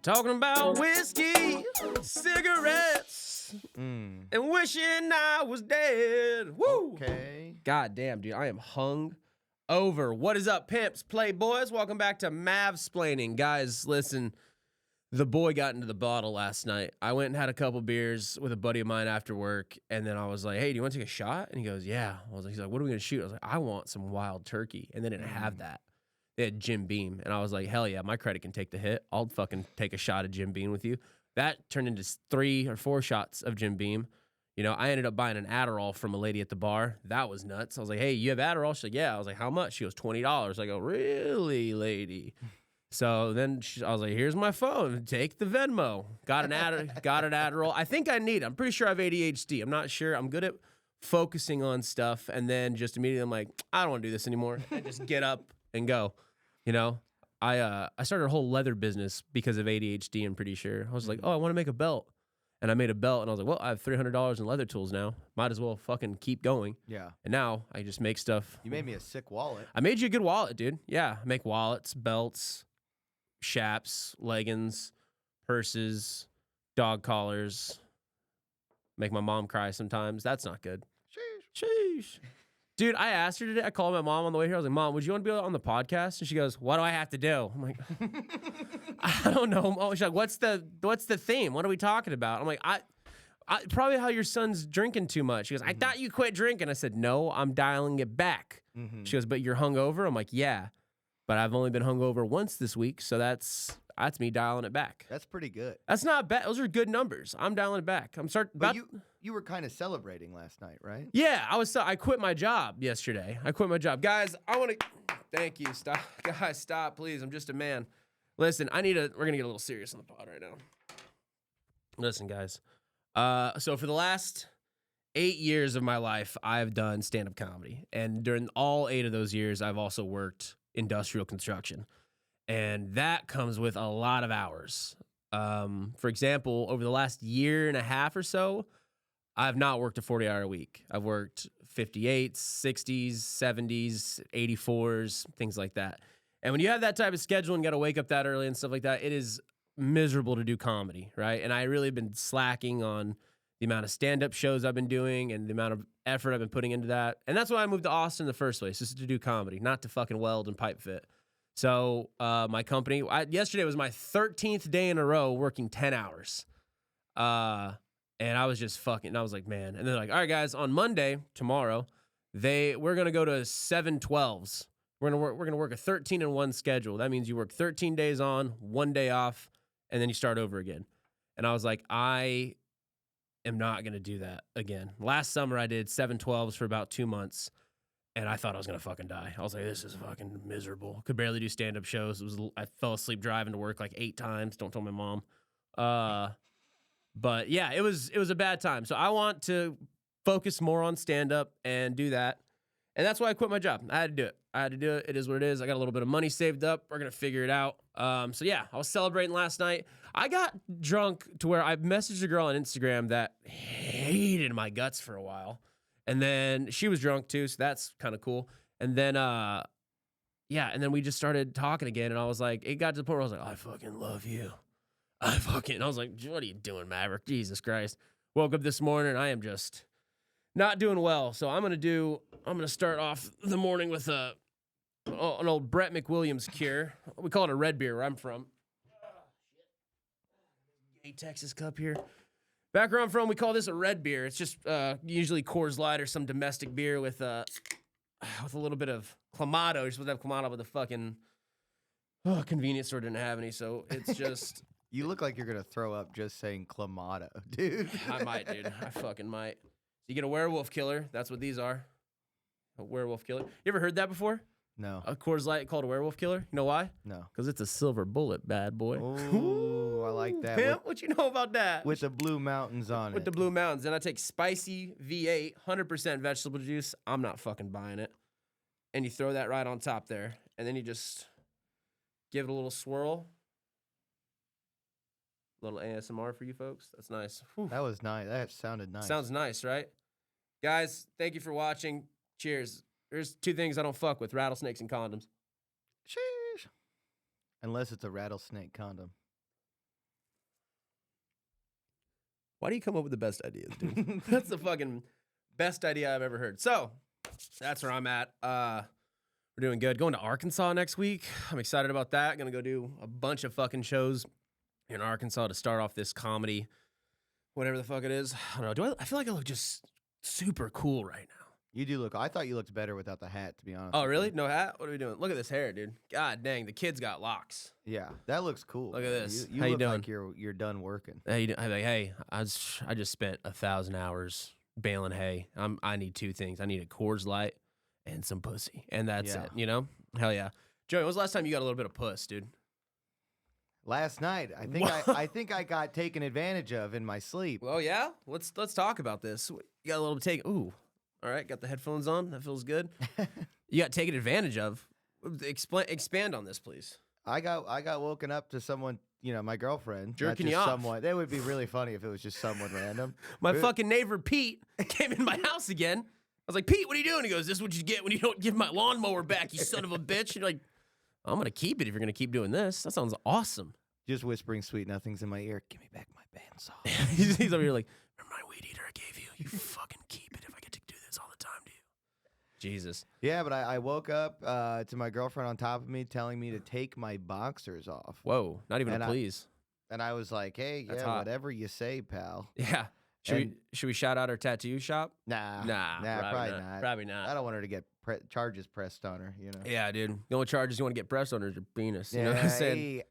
Talking about whiskey, cigarettes, and wishing I was dead. Woo! Okay. God damn, dude, I am hung over. What is up, pimps, playboys? Welcome back to Mavsplaining. Guys, listen, the boy got into the bottle last night. I went and had a couple beers with a buddy of mine after work, and then I was like, hey, do you want to take a shot? And he goes, yeah. He's like, what are we going to shoot? I was like, I want some wild turkey. And they didn't have that. They had Jim Beam. And I was like, hell yeah, my credit can take the hit. I'll fucking take a shot of Jim Beam with you. That turned into 3 or 4 shots of Jim Beam. You know, I ended up buying an Adderall from a lady at the bar. That was nuts. I was like, hey, you have Adderall? She's like, yeah. I was like, how much? She goes, $20. I go, really, lady? So then I was like, here's my phone. Take the Venmo. Got an Adderall. I think I need it. I'm pretty sure I have ADHD. I'm not sure. I'm good at focusing on stuff. And then just immediately I'm like, I don't want to do this anymore. I just get up and go. You know, I started a whole leather business because of ADHD, I'm pretty sure. I was like, oh, I want to make a belt. And I made a belt, and I was like, well, I have $300 in leather tools now. Might as well fucking keep going. Yeah. And now I just make stuff. You made me a sick wallet. I made you a good wallet, dude. Yeah, I make wallets, belts, chaps, leggings, purses, dog collars. Make my mom cry sometimes. That's not good. Sheesh. Dude, I asked her today. I called my mom on the way here. I was like, Mom, would you want to be on the podcast? And she goes, what do I have to do? I'm like, I don't know. She's like, what's the theme? What are we talking about? I'm like, I probably how your son's drinking too much. She goes, I thought you quit drinking. I said, no, I'm dialing it back. She goes, but you're hungover? I'm like, yeah, but I've only been hungover once this week, so that's me dialing it back. That's pretty good. That's not bad. Those are good numbers. I'm dialing it back. But you were kind of celebrating last night, right? Yeah, I quit my job yesterday. I quit my job. Guys, I want to thank you. Stop. Guys, stop, please. I'm just a man. Listen, we're going to get a little serious on the pod right now. Listen, guys. So for the last 8 years of my life, I've done stand-up comedy. And during all 8 of those years, I've also worked industrial construction. And that comes with a lot of hours. For example, over the last year and a half or so, I've not worked a 40-hour week. I've worked 58s, 60s, 70s, 84s, things like that. And when you have that type of schedule and got to wake up that early and stuff like that, it is miserable to do comedy, right? And I really been slacking on the amount of stand-up shows I've been doing and the amount of effort I've been putting into that. And that's why I moved to Austin in the first place, just to do comedy, not to fucking weld and pipe fit. So my company, yesterday was my 13th day in a row working 10 hours. And I was just fucking, I was like, man. And they're like, all right, guys, on Monday, tomorrow, we're going to go to 7/12s. We're going to work a 13-1 schedule. That means you work 13 days on, 1 day off, and then you start over again. And I was like, I am not going to do that again. Last summer, I did 7/12s for about 2 months. And I thought I was going to fucking die. I was like, this is fucking miserable. Could barely do stand-up shows. I fell asleep driving to work like 8 times. Don't tell my mom. But yeah, it was a bad time. So I want to focus more on stand-up and do that. And that's why I quit my job. I had to do it. It is what it is. I got a little bit of money saved up. We're going to figure it out. So yeah, I was celebrating last night. I got drunk to where I messaged a girl on Instagram that hated my guts for a while. And then she was drunk too, so that's kind of cool. And then, and then we just started talking again, and I was like, it got to the point where I was like, I fucking love you. I was like, what are you doing, Maverick? Jesus Christ. Woke up this morning, and I am just not doing well. So I'm going to start off the morning with an old Brett McWilliams cure. We call it a red beer where I'm from. A Texas cup here. Back where I'm from, we call this a red beer. It's just usually Coors Light or some domestic beer with a little bit of Clamato. You're supposed to have Clamato, but the fucking convenience store didn't have any, so it's just... You look like you're going to throw up just saying Clamato, dude. I might, dude. I fucking might. So you get a werewolf killer. That's what these are. A werewolf killer. You ever heard that before? No. A Coors Light called a werewolf killer? You know why? No. Because it's a silver bullet, bad boy. Oh, I like that. Pimp, what you know about that? With the blue mountains on it. With the blue mountains. And I take spicy V8, 100% vegetable juice. I'm not fucking buying it. And you throw that right on top there. And then you just give it a little swirl. A little ASMR for you folks. That's nice. Whew. That was nice. That sounded nice. Sounds nice, right? Guys, thank you for watching. Cheers. There's 2 things I don't fuck with, rattlesnakes and condoms. Sheesh. Unless it's a rattlesnake condom. Why do you come up with the best ideas, dude? That's the fucking best idea I've ever heard. So that's where I'm at. We're doing good. Going to Arkansas next week. I'm excited about that. Gonna go do a bunch of fucking shows in Arkansas to start off this comedy, whatever the fuck it is. I don't know. I feel like I look just super cool right now. You do look. I thought you looked better without the hat, to be honest. Oh, really? No hat? What are we doing? Look at this hair, dude. God dang, the kid's got locks. Yeah, that looks cool. Look at this. You How you look doing? like you're done working. Hey, I'm like, hey, I just spent 1,000 hours baling hay. I need two things. I need a Coors Light and some pussy, and that's it. You know? Hell yeah. Joey, when was the last time you got a little bit of puss, dude? Last night, I think I got taken advantage of in my sleep. Well, yeah. Let's talk about this. You got a little Ooh. All right, got the headphones on. That feels good. You got taken advantage of. Expand on this, please. I got woken up to someone, my girlfriend. Jerking not you just off. Someone. That would be really funny if it was just someone random. My fucking neighbor Pete came in my house again. I was like, Pete, what are you doing? He goes, this is what you get when you don't give my lawnmower back, you son of a bitch. And you're like, I'm going to keep it if you're going to keep doing this. That sounds awesome. Just whispering sweet nothings in my ear. Give me back my bandsaw. He's over here like, remember my weed eater I gave you? You fucking keep it if I get to do this all the time to you. Jesus. Yeah, but I woke up to my girlfriend on top of me telling me to take my boxers off. Whoa, not even a please. And I was like, hey, That's yeah, hot. whatever you say, pal. Yeah. Should we shout out our tattoo shop? Nah, probably not. Probably not. I don't want her to get charges pressed on her, Yeah, dude. The only charges you want to get pressed on is your penis. You yeah, know what I'm saying?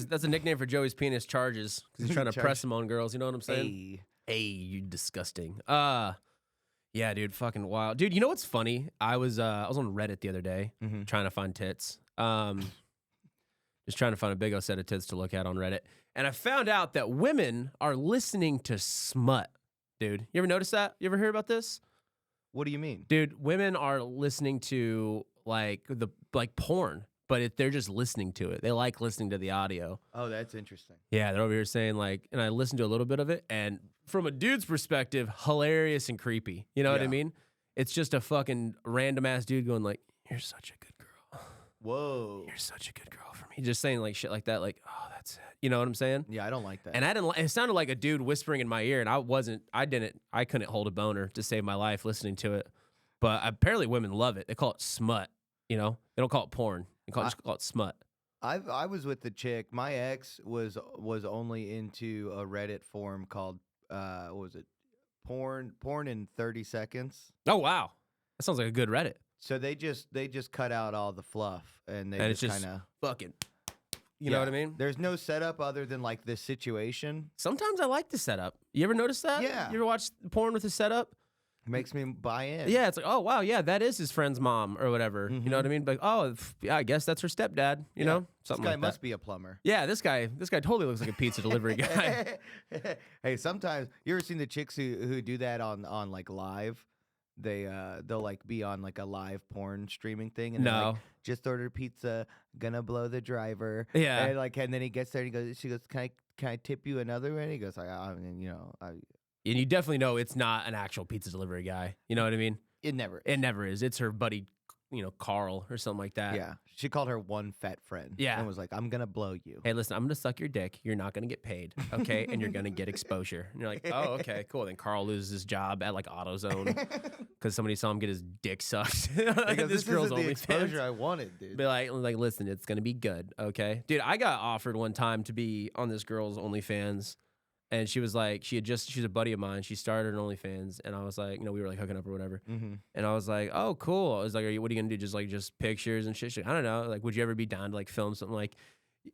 That's a nickname for Joey's penis, charges, because he's trying to press them on girls. You know what I'm saying? Hey, you disgusting. Yeah, dude, fucking wild. Dude, you know what's funny? I was on Reddit the other day trying to find tits. Just trying to find a big old set of tits to look at on Reddit. And I found out that women are listening to smut, dude. You ever notice that? You ever hear about this? What do you mean? Dude, women are listening to like porn, but they're just listening to it. They like listening to the audio. Oh, that's interesting. Yeah, they're over here saying like, and I listened to a little bit of it, and from a dude's perspective, hilarious and creepy. You know what I mean? It's just a fucking random ass dude going like, "You're such a good girl. Whoa, you're such a good girl for me." Just saying like shit like that, like, "Oh, that's it." You know what I'm saying? Yeah, I don't like that. And it sounded like a dude whispering in my ear, and I couldn't hold a boner to save my life listening to it. But apparently women love it. They call it smut. You know, they don't call it porn. They call it smut. I was with the chick. My ex was only into a Reddit forum called what was it? Porn in 30 seconds. Oh wow, that sounds like a good Reddit. So they just cut out all the fluff and it's just kind of fucking. You know what I mean? There's no setup other than like this situation. Sometimes I like the setup. You ever notice that? Yeah. You ever watch porn with a setup? Makes me buy in. Yeah, it's like, oh wow, yeah, that is his friend's mom or whatever. You know what I mean? Like, oh, yeah, I guess that's her stepdad. You know, something this guy like must that. be a plumber. Yeah, this guy totally looks like a pizza delivery guy. Hey, sometimes you ever seen the chicks who do that on like live? They'll like be on like a live porn streaming thing and they're like, just ordered pizza, gonna blow the driver. Yeah. And then he gets there and she goes, can I tip you another one? And he goes like, and you definitely know it's not an actual pizza delivery guy. You know what I mean? It never is. It's her buddy, Carl or something like that. Yeah. She called her one fat friend. Yeah. And was like, I'm gonna blow you. Hey, listen, I'm gonna suck your dick. You're not gonna get paid, okay? And you're gonna get exposure. And you're like, oh, okay, cool. Then Carl loses his job at like AutoZone because somebody saw him get his dick sucked. This girl's only exposure I wanted, dude. Be like, listen, it's gonna be good, okay? Dude, I got offered one time to be on this girl's OnlyFans. And she was like, she's a buddy of mine. She started an OnlyFans, and I was like, we were like hooking up or whatever. And I was like, oh, cool. I was like, what are you gonna do? Just pictures and shit? She's like, I don't know. Like, would you ever be down to like film something like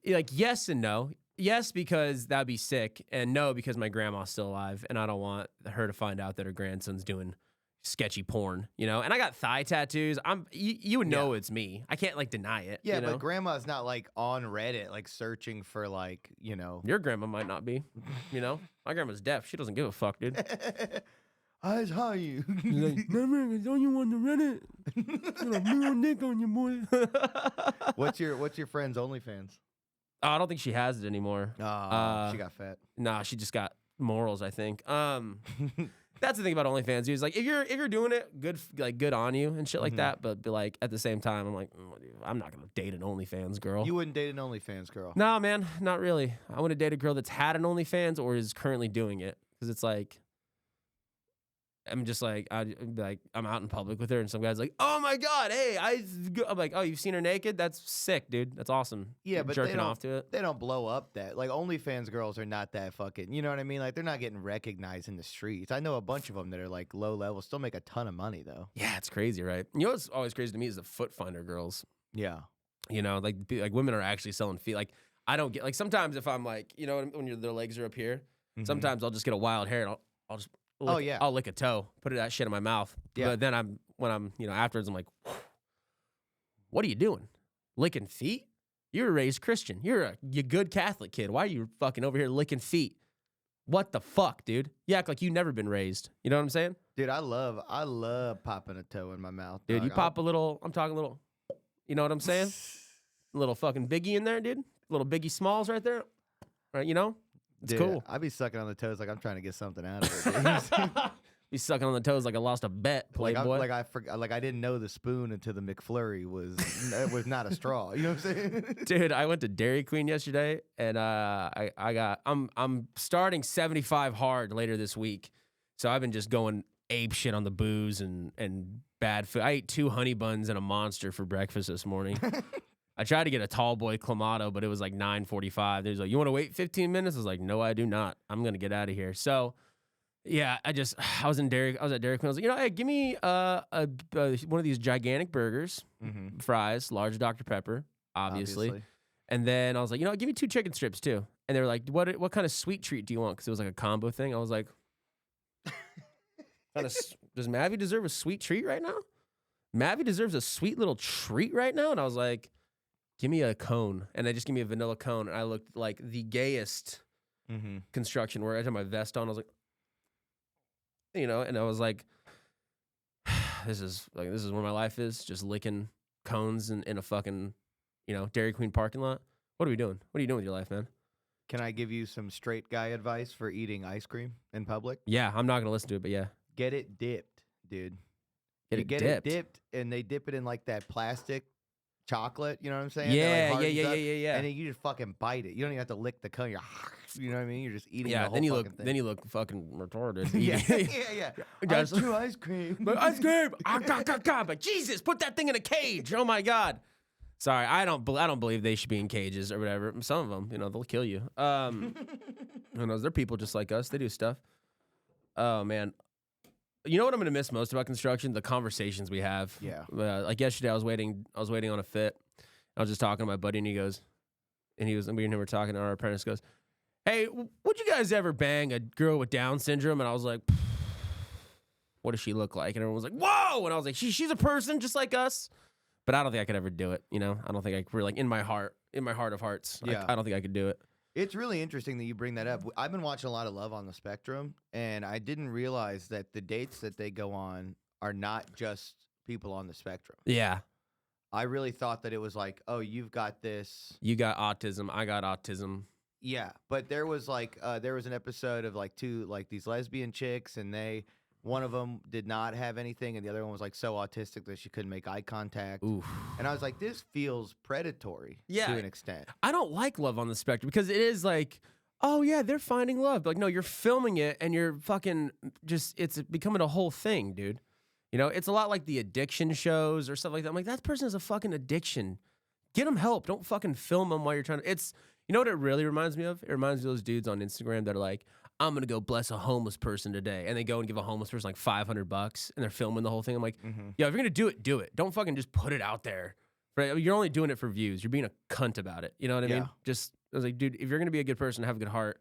yes and no. Yes, because that'd be sick, and no, because my grandma's still alive, and I don't want her to find out that her grandson's doing sketchy porn, And I got thigh tattoos. You would know it's me. I can't like deny it. Yeah, but grandma's not like on Reddit, like searching for like, Your grandma might not be, My grandma's deaf. She doesn't give a fuck, dude. I saw you. She's like, remember, it's on you on the Reddit. Got a real nick on you, boy. What's your friend's OnlyFans? Oh, I don't think she has it anymore. Oh, she got fat. Nah, she just got morals, I think. That's the thing about OnlyFans. He's like, if you're doing it, good on you and shit like that. But like at the same time, I'm like, dude, I'm not gonna date an OnlyFans girl. You wouldn't date an OnlyFans girl? No, man, not really. I want to date a girl that's had an OnlyFans or is currently doing it, because it's like, I'm just like, I'm out in public with her, and some guy's like, "Oh my god, hey, I'm like, oh, you've seen her naked? That's sick, dude. That's awesome." Yeah, You're but jerking off to it. They don't blow up that. Like OnlyFans girls are not that fucking. You know what I mean? Like they're not getting recognized in the streets. I know a bunch of them that are like low level, still make a ton of money though. Yeah, it's crazy, right? You know what's always crazy to me is the foot finder girls. Yeah. You know, like women are actually selling feet. Like I don't get, like, sometimes if I'm like, you know, when their legs are up here, sometimes I'll just get a wild hair and I'll just. I'll lick a toe, put that shit in my mouth. Yeah. But then when I'm, afterwards, I'm like, what are you doing? Licking feet? You're a raised Christian. You're a good Catholic kid. Why are you fucking over here licking feet? What the fuck, dude? You act like you've never been raised. You know what I'm saying? Dude, I love popping a toe in my mouth. Dude, dog. you pop a little, I'm talking a little, you know what I'm saying? A little fucking Biggie in there, dude. Little Biggie Smalls right there. Right, you know? It's cool. I be sucking on the toes like I'm trying to get something out of it. Dude. Be sucking on the toes like I lost a bet, playboy. Like I didn't know the spoon until the McFlurry was not a straw. You know what I'm saying? Dude, I went to Dairy Queen yesterday, and I'm starting 75 hard later this week, so I've been just going ape shit on the booze and bad food. I ate 2 honey buns and a Monster for breakfast this morning. I tried to get a tall boy Clamato, but it was like 9:45. He was like, "You want to wait 15 minutes?" I was like, "No, I do not. I'm gonna get out of here." So, yeah, I was at Dairy Queen. I was like, hey, give me one of these gigantic burgers, fries, large Dr. Pepper, obviously. And then I was like, give me 2 chicken strips too. And they were like, what kind of sweet treat do you want? Because it was like a combo thing. I was like, does Mavi deserve a sweet treat right now? Mavi deserves a sweet little treat right now? And I was like, give me a cone. And they just give me a vanilla cone. And I looked like the gayest construction where I had my vest on. I was like, and I was like, this is where my life is, just licking cones in a fucking, Dairy Queen parking lot. What are we doing? What are you doing with your life, man? Can I give you some straight guy advice for eating ice cream in public? Yeah, I'm not going to listen to it, but yeah. Get it dipped, dude. Get it dipped, and they dip it in like that plastic chocolate, you know what I'm saying? Yeah, like yeah. And then you just fucking bite it. You don't even have to lick the cone. You know what I mean? You're just eating the whole then you fucking thing. Then you look fucking retarded. yeah. Ice cream. But ice cream. But Jesus, put that thing in a cage. Oh my God. Sorry, I don't believe they should be in cages or whatever. Some of them, they'll kill you. Who knows? They're people just like us. They do stuff. Oh man. You know what I'm gonna miss most about construction? The conversations we have. Yeah. Like yesterday, I was waiting on a fit. I was just talking to my buddy, and me and him were talking. And our apprentice goes, "Hey, would you guys ever bang a girl with Down syndrome?" And I was like, "What does she look like?" And everyone was like, "Whoa!" And I was like, "She's a person just like us." But I don't think I could ever do it. I don't think I could, like, in my heart of hearts. Yeah. I don't think I could do it. It's really interesting that you bring that up. I've been watching a lot of Love on the Spectrum, and I didn't realize that the dates that they go on are not just people on the spectrum. Yeah. I really thought that it was like, oh, you've got this. You got autism. I got autism. Yeah, but there was an episode of like 2 like these lesbian chicks, and one of them did not have anything, and the other one was like so autistic that she couldn't make eye contact. Oof. And I was like, this feels predatory to an extent. I don't like Love on the Spectrum because it is like, oh yeah, they're finding love. But like, no, you're filming it and you're fucking it's becoming a whole thing, dude. It's a lot like the addiction shows or stuff like that. I'm like, that person has a fucking addiction. Get them help. Don't fucking film them while you're trying to. You know what it really reminds me of? It reminds me of those dudes on Instagram that are like, I'm going to go bless a homeless person today. And they go and give a homeless person like $500 and they're filming the whole thing. I'm like, yo, if you're going to do it, do it. Don't fucking just put it out there. Right? You're only doing it for views. You're being a cunt about it. You know what I mean? I was like, dude, if you're going to be a good person, have a good heart,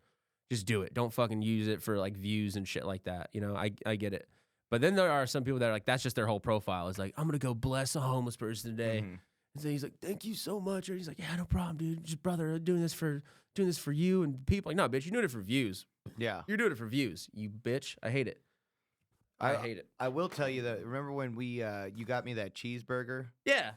just do it. Don't fucking use it for like views and shit like that. I get it. But then there are some people that are like, that's just their whole profile. It's like, I'm going to go bless a homeless person today. And so he's like, thank you so much. Or he's like, yeah, no problem, dude. Just brother, doing this for you and people. Like, no, bitch, you're doing it for views. Yeah. You're doing it for views, you bitch. I hate it. I hate it. I will tell you that, remember when you got me that cheeseburger? Yeah.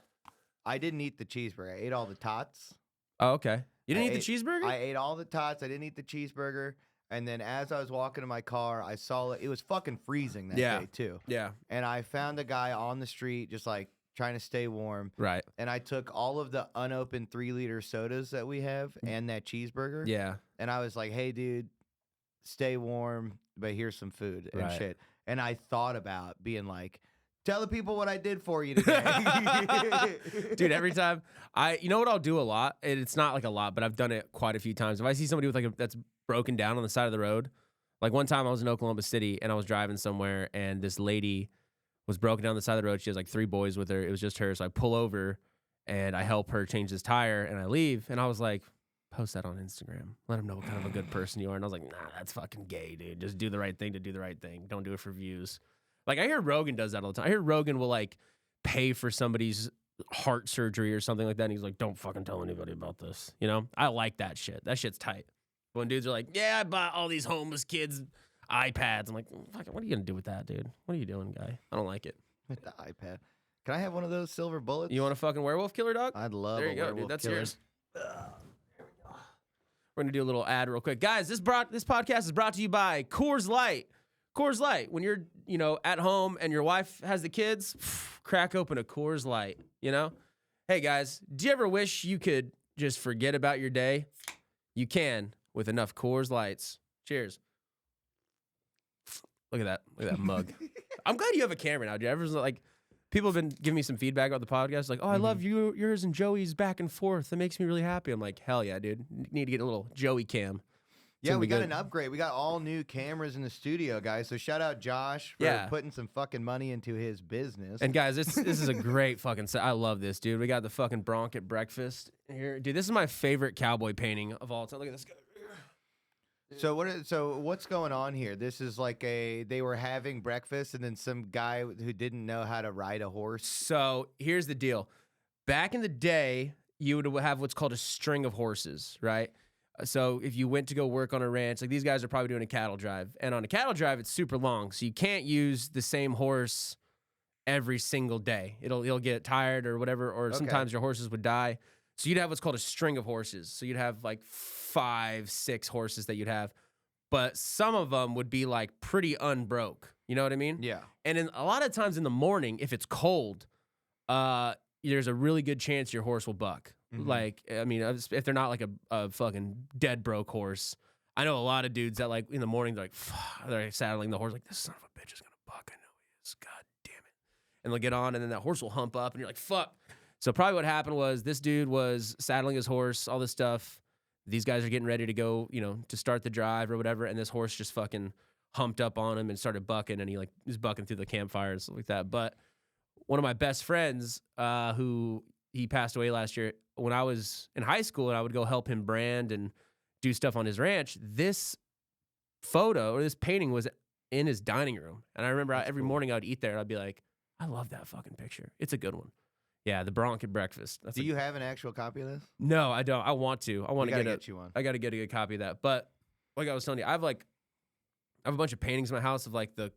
I didn't eat the cheeseburger. I ate all the tots. Oh, okay. You didn't eat the cheeseburger? I ate all the tots. I didn't eat the cheeseburger. And then as I was walking to my car, I saw it was fucking freezing that day too. Yeah. And I found a guy on the street just like trying to stay warm. Right. And I took all of the unopened 3-liter sodas that we have and that cheeseburger. Yeah. And I was like, hey, dude, stay warm, but here's some food and Right. shit. And I thought about being like, tell the people what I did for you today. Dude, every time you know what I'll do a lot? And it's not like a lot, but I've done it quite a few times. If I see somebody with like that's broken down on the side of the road, like one time I was in Oklahoma City and I was driving somewhere and this lady was broken down the side of the road. She has like 3 boys with her. It was just her. So I pull over and I help her change this tire and I leave. And I was like, post that on Instagram. Let them know what kind of a good person you are. And I was like, nah, that's fucking gay, dude. Just do the right thing to do the right thing. Don't do it for views. Like, I hear Rogan does that all the time. I hear Rogan will, like, pay for somebody's heart surgery or something like that. And he's like, don't fucking tell anybody about this. You know? I like that shit. That shit's tight. When dudes are like, yeah, I bought all these homeless kids iPads. I'm like, fuck, what are you going to do with that, dude? What are you doing, guy? I don't like it. With the iPad. Can I have one of those silver bullets? You want a fucking werewolf killer, dog? I'd love there you a go, werewolf dude. That's killer. yours. There we go. We're going to do a little ad real quick. Guys, this podcast is brought to you by Coors Light. Coors Light. When you're, at home and your wife has the kids, crack open a Coors Light, Hey, guys, do you ever wish you could just forget about your day? You can with enough Coors Lights. Cheers. Look at that mug. I'm glad you have a camera now, dude. Everyone's like, people have been giving me some feedback about the podcast. Like, oh, I love yours and Joey's back and forth. That makes me really happy. I'm like, hell yeah, dude. Need to get a little Joey cam. Yeah, we got an upgrade. We got all new cameras in the studio, guys. So shout out Josh for putting some fucking money into his business. And guys, this is a great fucking set. I love this, dude. We got the fucking Bronc at breakfast here. Dude, this is my favorite cowboy painting of all time. Look at this guy. So what's going on here? This is like they were having breakfast and then some guy who didn't know how to ride a horse. So here's the deal. Back in the day, you would have what's called a string of horses, right? So if you went to go work on a ranch, like these guys are probably doing a cattle drive. And on a cattle drive, it's super long. So you can't use the same horse every single day. It'll get tired or whatever, or sometimes your horses would die. So you'd have what's called a string of horses. So you'd have like 5, 6 horses that you'd have. But some of them would be like pretty unbroke. You know what I mean? Yeah. And a lot of times in the morning, if it's cold, there's a really good chance your horse will buck. Mm-hmm. Like, I mean, if they're not like a fucking dead broke horse. I know a lot of dudes that like in the morning, they're saddling the horse like, this son of a bitch is going to buck. I know he is. God damn it. And they'll get on and then that horse will hump up and you're like, fuck. So probably what happened was this dude was saddling his horse, all this stuff. These guys are getting ready to go, to start the drive or whatever. And this horse just fucking humped up on him and started bucking. And he like was bucking through the campfire and stuff like that. But one of my best friends, who he passed away last year, when I was in high school and I would go help him brand and do stuff on his ranch, this photo or this painting was in his dining room. And I remember every morning I would eat there and I'd be like, I love that fucking picture. It's a good one. Yeah, the Bronc at breakfast. Do you have an actual copy of this? No, I don't. I want to. I want to get you one. I got to get a good copy of that. But like I was telling you, I have a bunch of paintings in my house of like the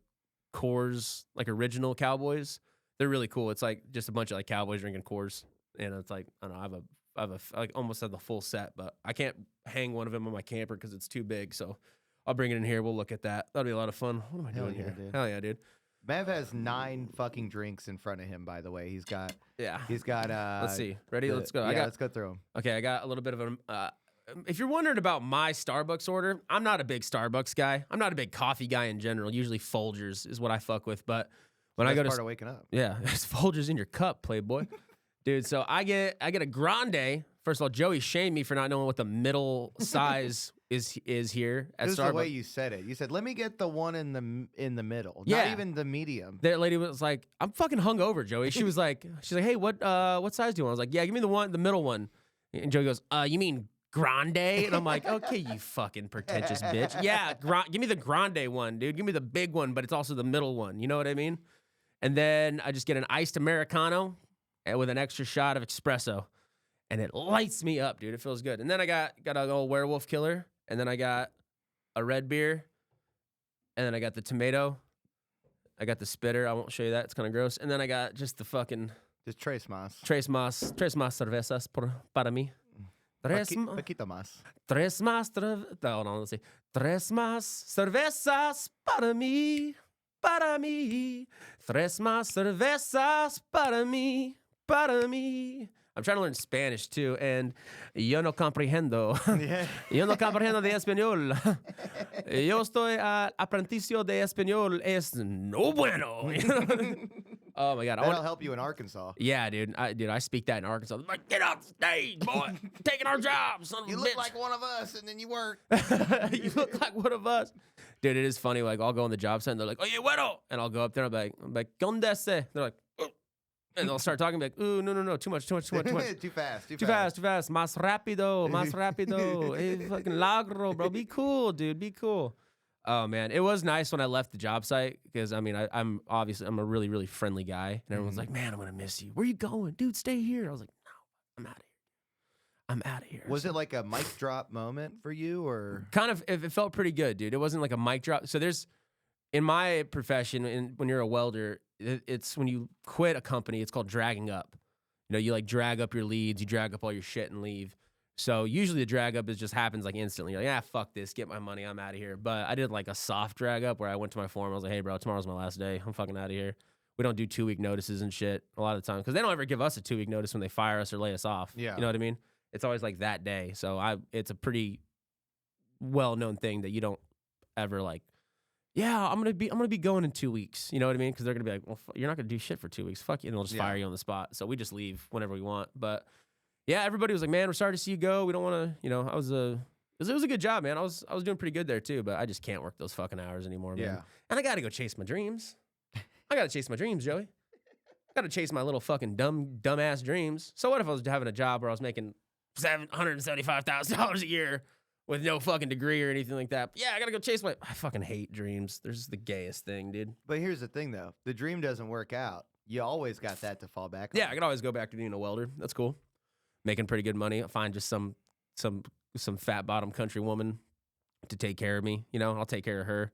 Coors, like original cowboys. They're really cool. It's like just a bunch of like cowboys drinking Coors. And it's like, I don't know, I like almost have the full set, but I can't hang one of them on my camper because it's too big. So I'll bring it in here. We'll look at that. That'll be a lot of fun. What am I doing here? Dude. Hell yeah, dude. Mav has 9 fucking drinks in front of him, by the way. He's got. Let's see. Ready? Let's go. Let's go through them. Okay, I got a little bit of a. If you're wondering about my Starbucks order, I'm not a big Starbucks guy. I'm not a big coffee guy in general. Usually Folgers is what I fuck with. But when I go to part of waking up. Yeah, it's Folgers in your cup, Playboy. Dude, so I get a grande. First of all, Joey shamed me for not knowing what the middle size is here at Starbucks. This is the way you said it. You said, "Let me get the one in the middle, not even the medium." That lady was like, "I'm fucking hungover, Joey." She's like, "Hey, what size do you want?" I was like, "Yeah, give me the middle one." And Joey goes, "You mean grande?" And I'm like, "Okay, you fucking pretentious bitch. Yeah, give me the grande one, dude. Give me the big one, but it's also the middle one. You know what I mean?" And then I just get an iced Americano with an extra shot of espresso. And it lights me up, dude. It feels good. And then I got an old werewolf killer. And then I got a red beer. And then I got the tomato. I got the spitter. I won't show you that. It's kind of gross. And then I got just the fucking... Just tres más. Tres más cervezas para mí. Poquito más. Tres más. Hold on, let's see. Tres más cervezas para mí. Para mí. Tres más cervezas para mí. Para mí. I'm trying to learn Spanish too, and yo no comprendo. Yo no comprendo de español. Yo estoy aprendicio de español es no bueno. Oh my God. That'll help you in Arkansas. Yeah, dude. I speak that in Arkansas. I'm like, get off the stage, boy. Taking our jobs, son of a bitch. You look like one of us, and then you weren't. You look like one of us. Dude, it is funny. Like, I'll go on the job site, and they're like, oye, bueno. And I'll go up there, and I'm like, ¿Dónde ese? They're like, oh. And they'll start talking, like, ooh, no, too much. Too fast. Más rápido. Hey, fucking lagro, bro. Be cool, dude. Be cool. Oh man, it was nice when I left the job site because I mean I'm obviously a really really friendly guy and everyone's like, man, I'm gonna miss you. Where you going, dude? Stay here. I was like, no, I'm out of here. Was it like a mic drop moment for you or kind of? It felt pretty good, dude. It wasn't like a mic drop. So there's in my profession, when you're a welder, it's when you quit a company, it's called dragging up. You know, you like drag up your leads, you drag up all your shit and leave. So usually the drag up just happens like instantly. You're like, fuck this, get my money, I'm out of here. But I did like a soft drag up where I went to my foreman. I was like, hey, bro, tomorrow's my last day. I'm fucking out of here. We don't do 2-week notices and shit a lot of the time because they don't ever give us a 2-week notice when they fire us or lay us off. Yeah. You know what I mean? It's always like that day. So it's a pretty well-known thing that you don't ever like, yeah, I'm gonna be going in 2 weeks. You know what I mean? Because they're gonna be like, well, you're not gonna do shit for 2 weeks. Fuck you, and they'll just fire you on the spot. So we just leave whenever we want. But yeah, everybody was like, man, we're sorry to see you go. We don't want to, you know, it was a good job, man. I was doing pretty good there too, but I just can't work those fucking hours anymore, man. Yeah. And I got to go chase my dreams. I got to chase my dreams, Joey. I got to chase my little fucking dumbass dreams. So what if I was having a job where I was making $775,000 a year with no fucking degree or anything like that? But yeah, I got to go chase I fucking hate dreams. They're just the gayest thing, dude. But here's the thing though. The dream doesn't work out. You always got that to fall back on. Yeah, I could always go back to being a welder. That's cool. Making pretty good money. I'll find just some fat bottom country woman to take care of me. You know, I'll take care of her.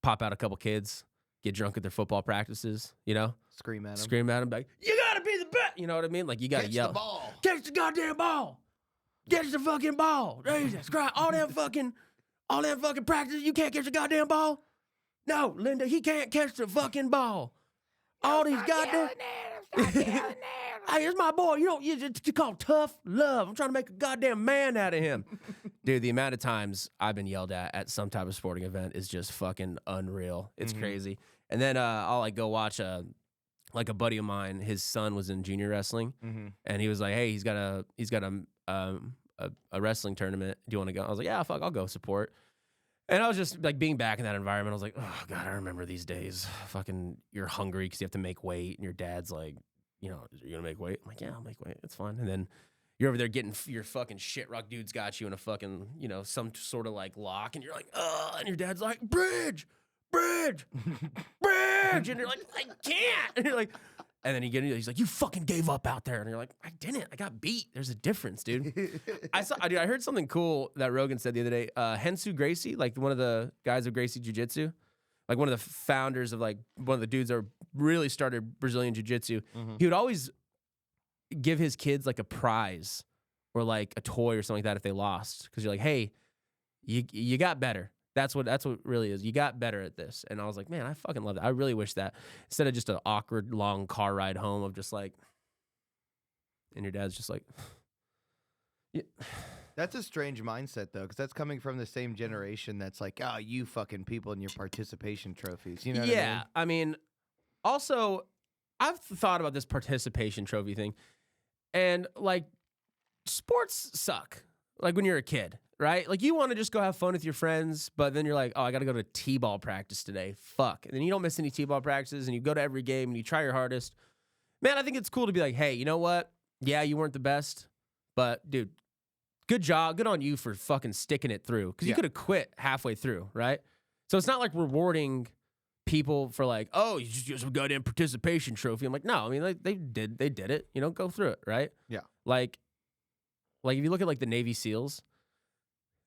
Pop out a couple kids. Get drunk at their football practices. You know, scream at them. Like, you gotta be the best. You know what I mean? Like you gotta yell. The ball. Catch the goddamn ball. Catch the fucking ball. Jesus Christ! All that fucking practice. You can't catch the goddamn ball. No, Linda, he can't catch the fucking ball. All these goddamn. Hey, here's my boy. You just call tough love. I'm trying to make a goddamn man out of him. Dude, the amount of times I've been yelled at some type of sporting event is just fucking unreal. It's crazy. And then I'll like go watch a buddy of mine. His son was in junior wrestling, and he was like, "Hey, he's got a wrestling tournament. Do you want to go?" I was like, "Yeah, fuck, I'll go support." And I was just like being back in that environment. I was like, "Oh God, I remember these days. Fucking, you're hungry because you have to make weight, and your dad's like, you know, you're gonna make weight." I'm like, "Yeah, I'll make weight. It's fine." And then you're over there getting your fucking shit rock dude's got you in a fucking, you know, some sort of like lock, and you're like, and your dad's like, bridge, and you're like, I can't. And you're like, and then he's like, you fucking gave up out there, and you're like, I didn't. I got beat. There's a difference, dude. I heard something cool that Rogan said the other day. Hensu Gracie, like one of the guys of Gracie Jiu-Jitsu. Like one of the founders of like one of the dudes that really started Brazilian Jiu-Jitsu, he would always give his kids like a prize or like a toy or something like that if they lost. Because you're like, hey, you got better. That's what it really is. You got better at this. And I was like, man, I fucking love that. I really wish that instead of just an awkward long car ride home of just like, and your dad's just like, yeah. That's a strange mindset, though, because that's coming from the same generation that's like, oh, you fucking people and your participation trophies. You know what I mean? Yeah. I mean, also, I've thought about this participation trophy thing, and, like, sports suck, like, when you're a kid, right? Like, you want to just go have fun with your friends, but then you're like, oh, I got to go to T-ball practice today. Fuck. And then you don't miss any T-ball practices, and you go to every game, and you try your hardest. Man, I think it's cool to be like, hey, you know what? Yeah, you weren't the best, but, dude, good job. Good on you for fucking sticking it through. Because you could have quit halfway through, right? So it's not like rewarding people for like, oh, you just get some goddamn participation trophy. I'm like, no, I mean, like, they did it. You know, go through it, right? Yeah. Like if you look at like the Navy SEALs,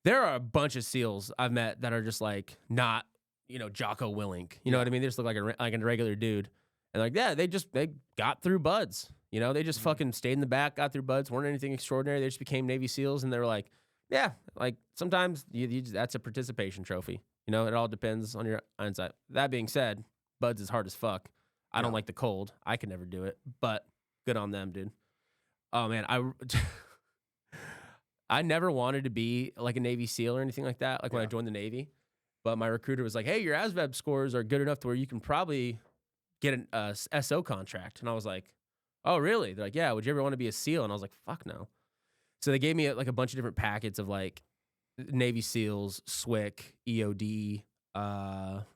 there are a bunch of SEALs I've met that are just like not, you know, Jocko Willink. You know what I mean? They just look like a regular dude. And like, yeah, they got through buds. You know, they just fucking stayed in the back, got their buds, weren't anything extraordinary. They just became Navy SEALs, and they were like, yeah, like sometimes that's a participation trophy. You know, it all depends on your hindsight. That being said, buds is hard as fuck. I don't like the cold. I could never do it, but good on them, dude. Oh man, I never wanted to be like a Navy SEAL or anything like that. Like when I joined the Navy, but my recruiter was like, "Hey, your ASVAB scores are good enough to where you can probably get an SO contract." And I was like, "Oh, really?" They're like, "Yeah. Would you ever want to be a SEAL?" And I was like, "Fuck no." So they gave me like a bunch of different packets of like Navy SEALs, SWIC, EOD,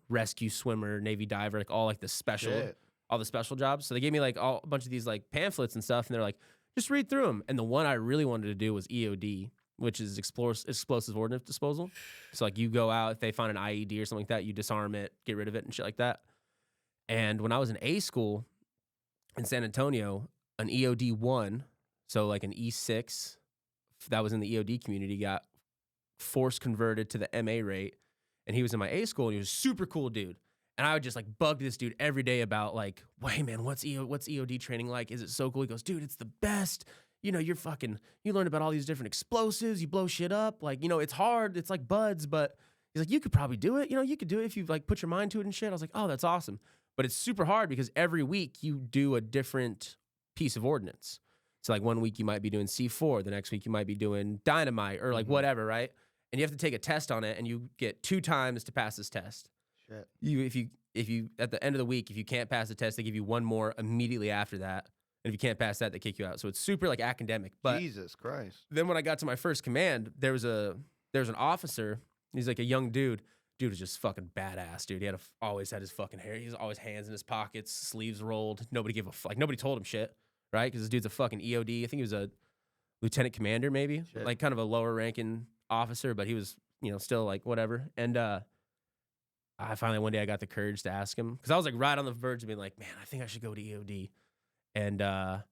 rescue swimmer, Navy diver, like all like the special, all the special jobs. So they gave me like a bunch of these like pamphlets and stuff, and they're like, just read through them. And the one I really wanted to do was EOD, which is explosive ordnance disposal. So like you go out, if they find an IED or something like that, you disarm it, get rid of it and shit like that. And when I was in A school in San Antonio, an EOD 1, so like an E6 that was in the EOD community, got force converted to the MA rate. And he was in my A school, and he was a super cool dude. And I would just like bug this dude every day about like, "Hey man, what's EOD training like? Is it so cool?" He goes, "Dude, it's the best. You know, you learn about all these different explosives, you blow shit up. Like, you know, it's hard. It's like buds, but," he's like, "You could probably do it. You know, you could do it if you like put your mind to it and shit." I was like, "Oh, that's awesome." But it's super hard because every week you do a different piece of ordnance. So like one week you might be doing C4, the next week you might be doing dynamite or like whatever, right? And you have to take a test on it, and you get 2 times to pass this test. Shit. If you at the end of the week, if you can't pass the test, they give you one more immediately after that. And if you can't pass that, they kick you out. So it's super like academic. But Jesus Christ. then when I got to my first command, there was an officer. He's like a young dude. Dude was just fucking badass, dude. He always had his fucking hair. He was always hands in his pockets, sleeves rolled. Nobody gave a fuck. Nobody told him shit, right? Because this dude's a fucking EOD. I think he was a lieutenant commander, maybe, like kind of a lower ranking officer, but he was, you know, still like whatever. And I finally one day I got the courage to ask him, because I was like right on the verge of being like, man, I think I should go to EOD. And I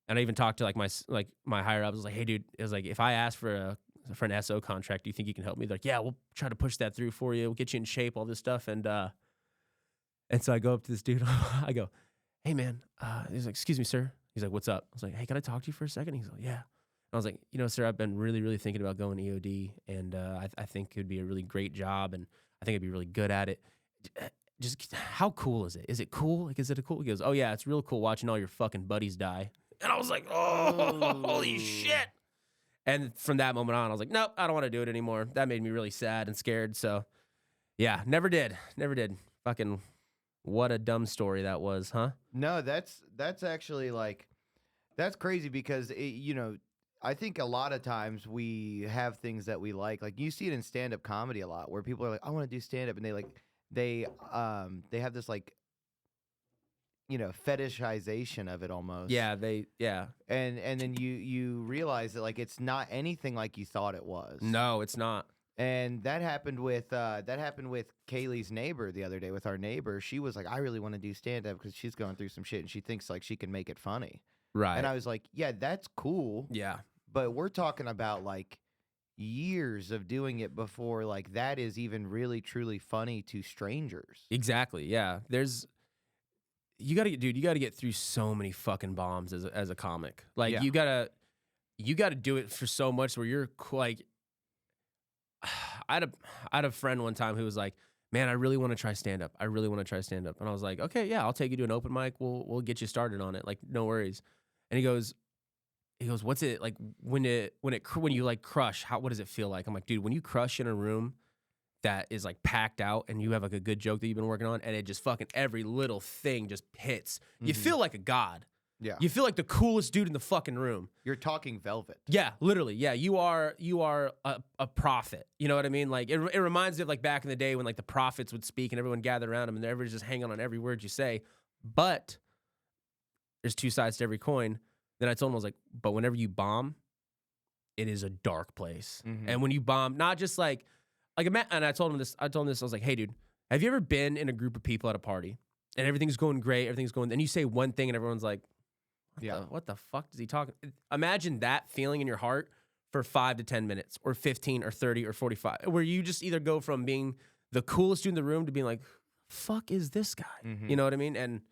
even talked to like my higher ups. I was like, "Hey, dude," it was like, "if I ask for an SO contract, do you think you can help me?" They're like, "Yeah, we'll try to push that through for you. We'll get you in shape, all this stuff." And so I go up to this dude. I go, "Hey, man." He's like, "Excuse me, sir." He's like, "What's up?" I was like, "Hey, can I talk to you for a second?" He's like, "Yeah." And I was like, "You know, sir, I've been really, really thinking about going EOD, and I think it would be a really great job, and I think I'd be really good at it. Just how cool is it? Is it cool? Like, is it cool?" He goes, "Oh yeah, it's real cool watching all your fucking buddies die." And I was like, "Oh, holy shit!" And from that moment on, I was like, "Nope, I don't want to do it anymore." That made me really sad and scared. So, yeah, never did. Fucking, what a dumb story that was, huh? No, that's actually like, that's crazy because you know, I think a lot of times we have things that we like. Like you see it in stand-up comedy a lot, where people are like, "I want to do stand-up," and they have this like, you know, fetishization of it almost. Yeah, And then you realize that like it's not anything like you thought it was. No, it's not. And that happened with Kaylee's neighbor the other day. With our neighbor, she was like, "I really want to do stand-up because she's going through some shit and she thinks like she can make it funny." Right. And I was like, "Yeah, that's cool." Yeah. But we're talking about like years of doing it before like that is even really truly funny to strangers. Exactly. Yeah. You got to get through so many fucking bombs as a comic. Like you got to do it for so much where you're like, I had a friend one time who was like, "Man, I really want to try stand up. And I was like, "Okay, yeah, I'll take you to an open mic. We'll get you started on it. Like, no worries." And he goes, "What's it like when you like crush? What does it feel like?" I'm like, "Dude, when you crush in a room that is like packed out and you have like a good joke that you've been working on, and it just fucking every little thing just hits, you feel like a god. Yeah. You feel like the coolest dude in the fucking room. You're talking velvet. Yeah, literally. Yeah, you are a prophet. You know what I mean? Like it reminds me of like back in the day when like the prophets would speak and everyone gathered around them and everybody's just hanging on every word you say. But there's 2 sides to every coin. Then I told him, I was like, but whenever you bomb, it is a dark place. And when you bomb, not just like, and I told him this, I was like, "Hey dude, have you ever been in a group of people at a party and everything's going great, and you say one thing and everyone's like, what the fuck does he talk?" Imagine that feeling in your heart for 5 to 10 minutes or 15 or 30 or 45, where you just either go from being the coolest dude in the room to being like, "Fuck is this guy?" You know what I mean? And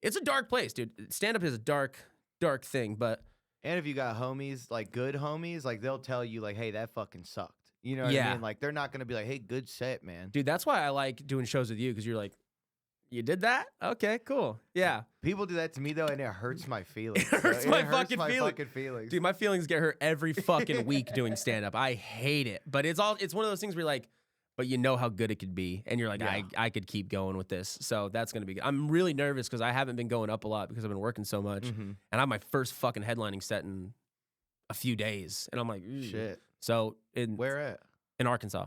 it's a dark place, dude. Stand-up is a dark dark thing, but And if you got homies, like good homies, like they'll tell you like, hey, that fucking sucked. You know what I Yeah. mean? Like they're not gonna be like, hey, good set, man. dude, that's why I like doing shows with you because you're like, you did that? Okay, cool. Yeah. People do that to me though, and it hurts my feelings. It hurts my fucking fucking feelings. Dude, my feelings get hurt every fucking week doing stand up. I hate it. But it's one of those things where you're like, but you know how good it could be. And you're like, Yeah. I could keep going with this. So that's going to be good. I'm really nervous because I haven't been going up a lot because I've been working so much. Mhm. And I have my first fucking headlining set in a few days. And I'm like, Shit. So Where at? in Arkansas.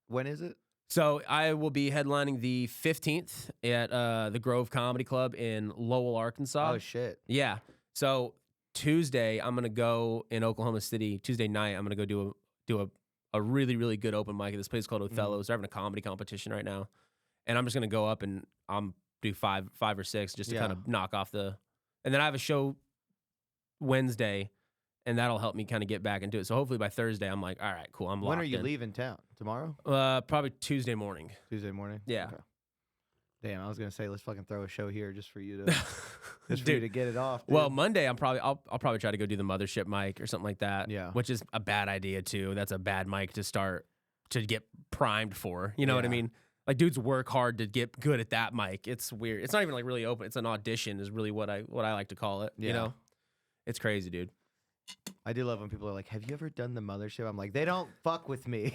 When is it? So I will be headlining the 15th at the Grove Comedy Club in Lowell, Arkansas. Oh shit. Yeah. So Tuesday, I'm gonna go in Oklahoma City. Tuesday night, I'm gonna go do a really, really good open mic at this place called Othello's. They're having a comedy competition right now, and I'm just gonna go up and do five or six just to kind of knock off the. And then I have a show Wednesday, and that'll help me kind of get back into it. So hopefully by Thursday, I'm like, all right, cool. I'm locked When are you in. leaving town? Tomorrow? Probably Tuesday morning. Tuesday morning? Yeah. Okay. Damn, I was gonna say let's fucking throw a show here just for you to just for you to get it off. Dude. Well, Monday I'll probably try to go do the Mothership mic or something like that. Yeah. Which is a bad idea too. That's a bad mic to start to get primed for. You know what I Yeah. mean? Like dudes work hard to get good at that mic. It's weird. It's not even like really open. It's an audition is really what I like to call it. You Yeah. know? It's crazy, dude. I do love when people are like, "Have you ever done the Mothership?" I'm like, they don't fuck with me.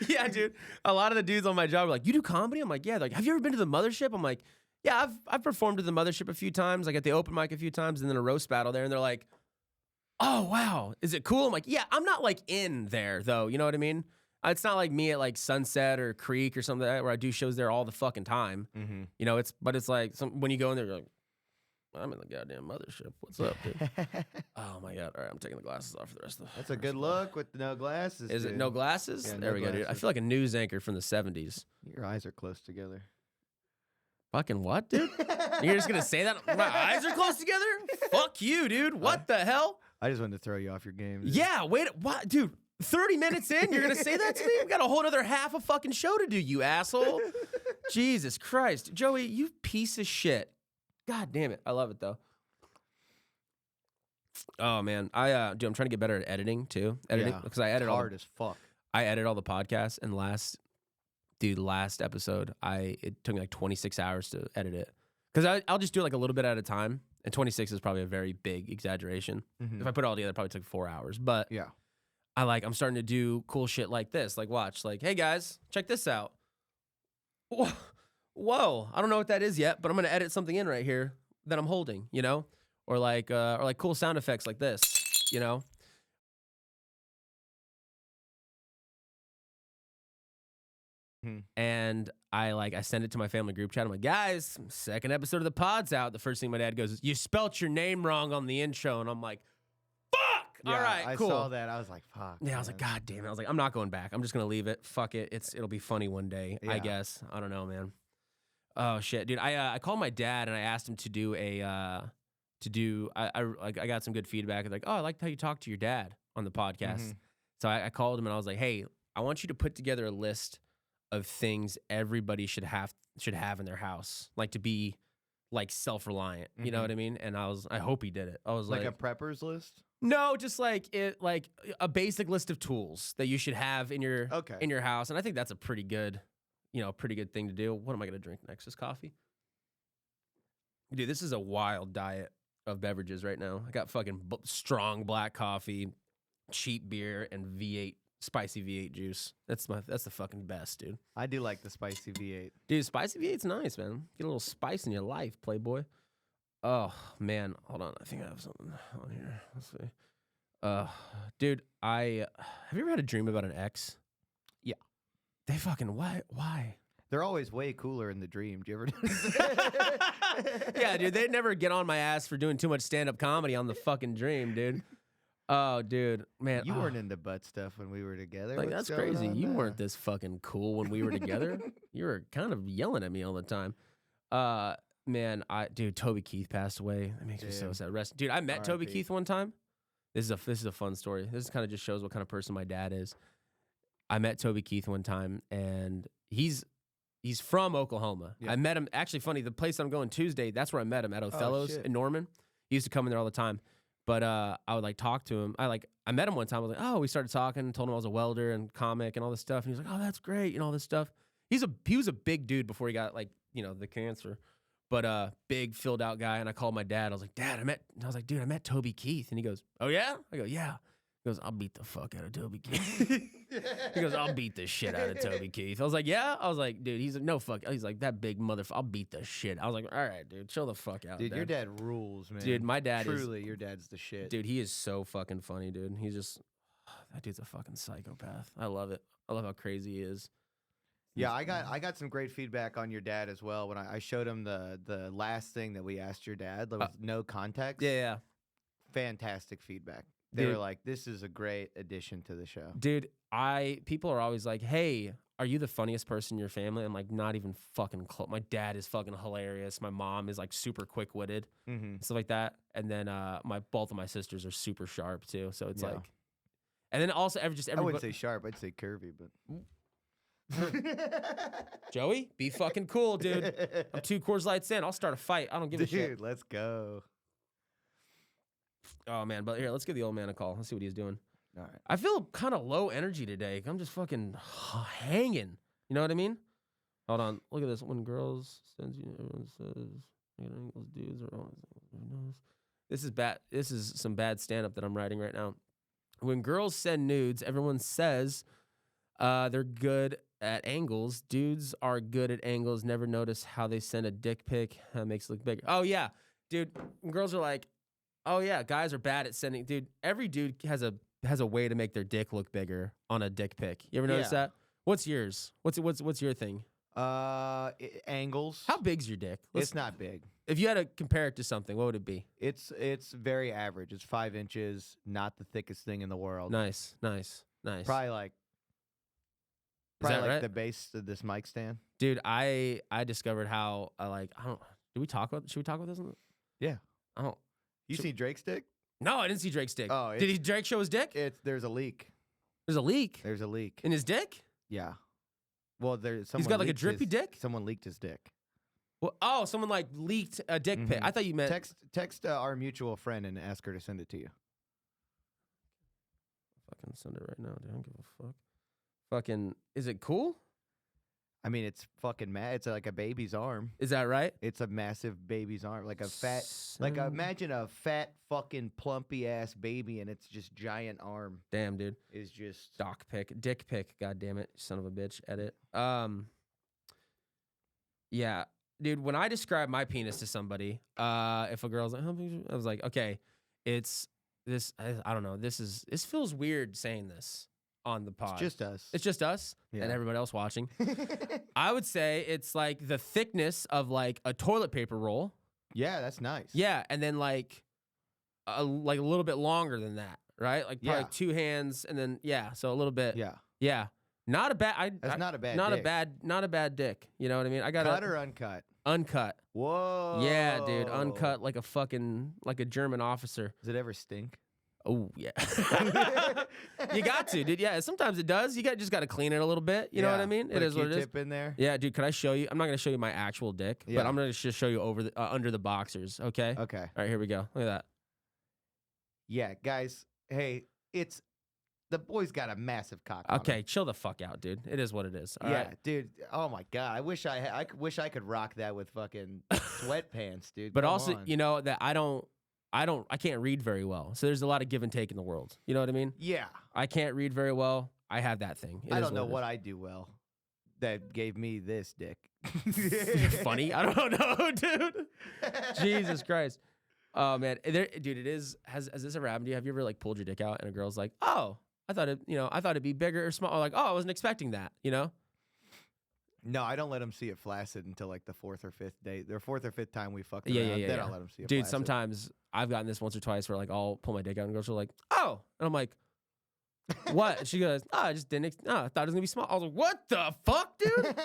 Yeah, dude. A lot of the dudes on my job are like, "You do comedy?" I'm like, "Yeah." They're like, "Have you ever been to the Mothership?" I'm like, "Yeah, I've performed at the Mothership a few times, like at the open mic a few times, and then a roast battle there." And they're like, "Oh wow, is it cool?" I'm like, "Yeah, I'm not like in there though." You know what I mean? It's not like me at like Sunset or Creek or something like that where I do shows there all the fucking time. Mm-hmm. You know, it's like when you go in there, you're like, "I'm in the goddamn Mothership. What's up, dude?" Oh my god! All right, I'm taking the glasses off for the rest of the. That's a good look with no glasses. Is it dude. no glasses? Yeah, There no we go, dude. I glasses. feel like a news anchor from the 70s. Your eyes are close together. Fucking what, dude? You're just gonna say that? My eyes are close together? Fuck you, dude. What the hell? I just wanted to throw you off your game. Dude. Yeah, wait, what, dude? 30 minutes in, you're gonna say that to me? We got a whole other half a fucking show to do, you asshole. Jesus Christ, Joey, you piece of shit. God damn it, I love it though. Oh man, dude, I'm trying to get better at editing too. Editing because I edit it's hard as fuck. I edit all the podcasts, and last episode, it took me like 26 hours to edit it. Because I'll just do it like a little bit at a time, and 26 is probably a very big exaggeration. Mhm. If I put it all together, it probably took 4 hours. But Yeah. I'm starting to do cool shit like this. Like watch, like, hey guys, check this out. Whoa, I don't know what that is yet, but I'm gonna edit something in right here that I'm holding, you know, or like cool sound effects like this, you know. And I send it to my family group chat. I'm like, guys, second episode of the pod's out. The first thing my dad goes is, you spelt your name wrong on the intro. And I'm like, fuck. Yeah, All right, cool. I saw that. I was like, fuck. Yeah, I was like, God damn it. I was like, I'm not going back. I'm just gonna leave it. Fuck it. It'll be funny one day, I Yeah. guess. I don't know, man. Oh shit, dude. I called my dad and I asked him to do I got some good feedback. Like, oh, I liked how you talked to your dad on the podcast. Mhm. So I called him and I was like, hey, I want you to put together a list of things everybody should have in their house, like to be like self-reliant. You know Mhm. what I mean? And I hope he did it. I was Like a prepper's list? no, just like a basic list of tools that you should have in your house. And I think that's a pretty good thing to do. What am I gonna drink next? Just coffee? Dude, this is a wild diet of beverages right now. I got fucking strong black coffee, cheap beer, and spicy V8 juice. That's the fucking best, dude. I do like the spicy V8. Dude, spicy V8's nice, man. Get a little spice in your life, playboy. Oh man, hold on. I think I have something on here. Let's see. Dude, have you ever had a dream about an ex? Yeah. They fucking why? They're always way cooler in the dream. Do you ever notice? Yeah, dude, they'd never get on my ass for doing too much stand-up comedy on the fucking dream, dude. Oh, dude, man. You weren't into butt stuff when we were together. Like, What's that's going crazy. on You there? weren't this fucking cool when we were together. You were kind of yelling at me all the time. Man, dude, Toby Keith passed away. That makes me so sad. Dude, I met Toby R.I.P. Keith one time. This is a fun story. This kind of just shows what kind of person my dad is. I met Toby Keith one time, and he's He's from Oklahoma. Yeah. I met him. Actually, funny, the place I'm going Tuesday, that's where I met him, at Othello's shit. in Norman. He used to come in there all the time. But I would like talk to him. I met him one time. I was like, oh, we started talking, told him I was a welder and comic and all this stuff. And he was like, oh, that's great, all this stuff. He was a big dude before he got the cancer. But big filled out guy. And I called my dad. I was like, Dad, I met Toby Keith. And he goes, oh yeah? I go, yeah. He goes, I'll beat the fuck out of Toby Keith. He goes, I'll beat the shit out of Toby Keith. I was like, yeah? I was like, dude, he's like, no fuck. He's like, that big motherfucker, I'll beat the shit. I was like, all right, dude, chill the fuck out. Dude, Dad. your dad rules, man. Dude, my dad Truly, your dad's the shit. Dude, he is so fucking funny, dude. He's just, that dude's a fucking psychopath. I love it. I love how crazy he is. Yeah, I got some great feedback on your dad as well when I showed him the last thing that we asked your dad. There was no context. Yeah. Fantastic feedback. They were like, this is a great addition to the show. Dude, people are always like, hey, are you the funniest person in your family? I'm like, not even fucking close. My dad is fucking hilarious. My mom is like super quick-witted, stuff like that. And then both of my sisters are super sharp too. So it's like, and then also everybody. I wouldn't say sharp. I'd say curvy, but. Joey, be fucking cool, dude. I'm 2 Coors Lights in. I'll start a fight. I don't give a shit. Dude, let's go. Oh, man. But here, let's give the old man a call. Let's see what he's doing. All right. I feel kind of low energy today. I'm just fucking hanging. You know what I mean? Hold on. Look at this. When girls sends you, everyone says, dudes are always. This is bad. This is some bad stand-up that I'm writing right now. When girls send nudes, everyone says they're good at angles. Dudes are good at angles. Never notice how they send a dick pic. That makes it look bigger. Oh, yeah. Dude, when girls are like, oh, yeah, guys are bad at sending. Dude, every dude has a way to make their dick look bigger on a dick pic. You ever notice that? What's yours? What's your thing? Angles. How big's your dick? It's not big. If you had to compare it to something, what would it be? It's very average. It's 5 inches, not the thickest thing in the world. Nice. Probably like right? the base of this mic stand. Dude, I discovered how should we talk about this? Yeah. I don't. You see Drake's dick? No, I didn't see Drake's dick. Oh, did Drake show his dick? There's a leak. There's a leak. There's a leak in his dick. Yeah. Well, he's got like a drippy dick. Someone leaked his dick. Well, someone like leaked a dick pic. I thought you meant text our mutual friend and ask her to send it to you. Fucking send it right now, dude. I don't give a fuck. Fucking, is it cool? I mean, it's fucking mad. It's like a baby's arm. Is that right? It's a massive baby's arm, like a fat, imagine a fat fucking plumpy ass baby, and it's just giant arm. Damn, dude. Is just dick pic. God damn it, son of a bitch. Edit. Yeah, dude. When I describe my penis to somebody, if a girl's like, I was like, okay, it's this. I don't know. This feels weird saying this on the pod. It's just us. It's just us and everybody else watching. I would say it's like the thickness of like a toilet paper roll. Yeah, that's nice. Yeah, and then like a little bit longer than that, right? Like probably 2 hands, and then so a little bit. Yeah. Not a bad. That's not a bad. Not a bad dick. You know what I mean? I got cut or uncut. Uncut. Whoa. Yeah, dude, uncut like a German officer. Does it ever stink? Oh yeah, you got to, dude. Yeah, sometimes it does. You just got to clean it a little bit. You know what I mean? It is what it is. Q-tip in there. Yeah, dude. Can I show you? I'm not gonna show you my actual dick, but I'm gonna just show you over under the boxers. Okay. Okay. All right, here we go. Look at that. Yeah, guys. Hey, the boy's got a massive cock. Okay, chill the fuck out, dude. It is what it is. All right? Dude. Oh my god, I wish I could rock that with fucking sweatpants, dude. But also, you know that I can't read very well. So there's a lot of give and take in the world. You know what I mean? Yeah. I can't read very well. I have that thing. I don't know what I do well that gave me this dick. Funny? I don't know, dude. Jesus Christ. Oh, man. Dude, it is. Has this ever happened to you? Have you ever like pulled your dick out and a girl's like, oh, I thought it'd be bigger or small. Or like, oh, I wasn't expecting that, you know? No, I don't let them see it flaccid until like the 4th or 5th day. Their 4th or 5th time we fucked around. Yeah. Then I'll let them see it Dude, flaccid. sometimes I've gotten this once or twice where like I'll pull my dick out and girls are like, oh. And I'm like, what? And she goes, oh, I just didn't. I thought it was going to be small. I was like, what the fuck, dude?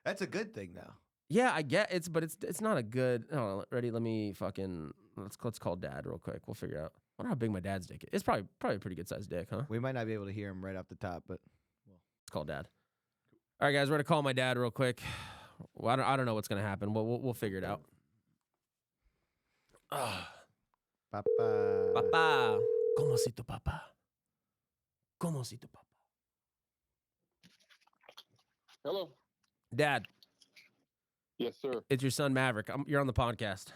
That's a good thing, though. Yeah, I get it, but it's not a good. Oh, ready? Let me fucking let's call Dad real quick. We'll figure out. I wonder how big my dad's dick is. It's probably a pretty good sized dick, huh? We might not be able to hear him right off the top, but let's call Dad. All right, guys, we're gonna call my dad real quick. Well, I don't know what's gonna happen. We'll figure it out. Papa. Papa, ¿cómo si tu papá? ¿Cómo si tu papá? Hello. Dad, Yes, sir. it's your son Maverick. You're on the podcast.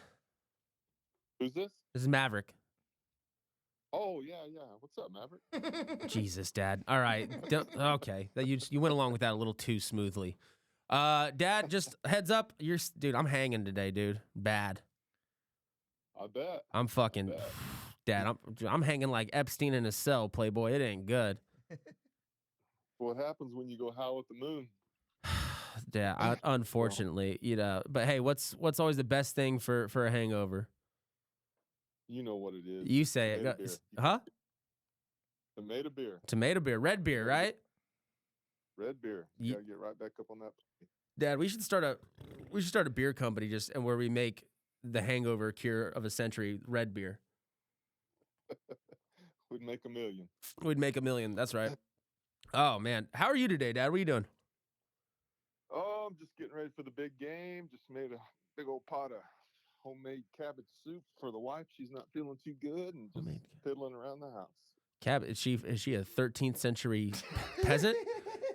Who's this? This is Maverick. Oh, yeah. What's up, Maverick? Jesus, Dad. All right. Okay. You went along with that a little too smoothly. Dad, just heads up. Dude, I'm hanging today, dude. Bad. I bet. I'm fucking Dad. I'm hanging like Epstein in a cell, Playboy. It ain't good. What happens when you go howl at the moon? Yeah, unfortunately, But hey, what's always the best thing for a hangover? You know what it is. You say Tomato it. beer. Huh? Tomato beer. Tomato beer, red beer, right? Red beer. You gotta get right back up on that. Dad, we should start a beer company and where we make the hangover cure of a century red beer. We'd make $1 million. We'd make $1 million. That's right. Oh man, how are you today, Dad? What are you doing? Oh, I'm just getting ready for the big game. Just made a big old pot of homemade cabbage soup for the wife. She's not feeling too good and just piddling around the house. Is she a 13th century peasant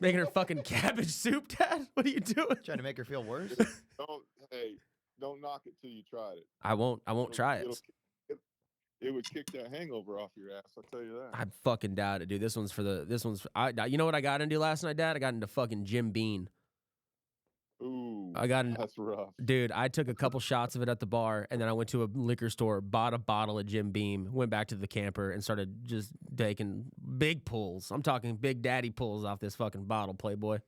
making her fucking cabbage soup, Dad? What are you doing? Trying to make her feel worse? Don't knock it till you tried it. I won't try it. It would kick that hangover off your ass. I'll tell you that. I fucking doubt it, dude. You know what I got into last night, Dad? I got into fucking Jim Beam. Ooh, that's rough. Dude, I took a couple shots of it at the bar, and then I went to a liquor store, bought a bottle of Jim Beam, went back to the camper, and started just taking big pulls. I'm talking Big Daddy pulls off this fucking bottle, Playboy.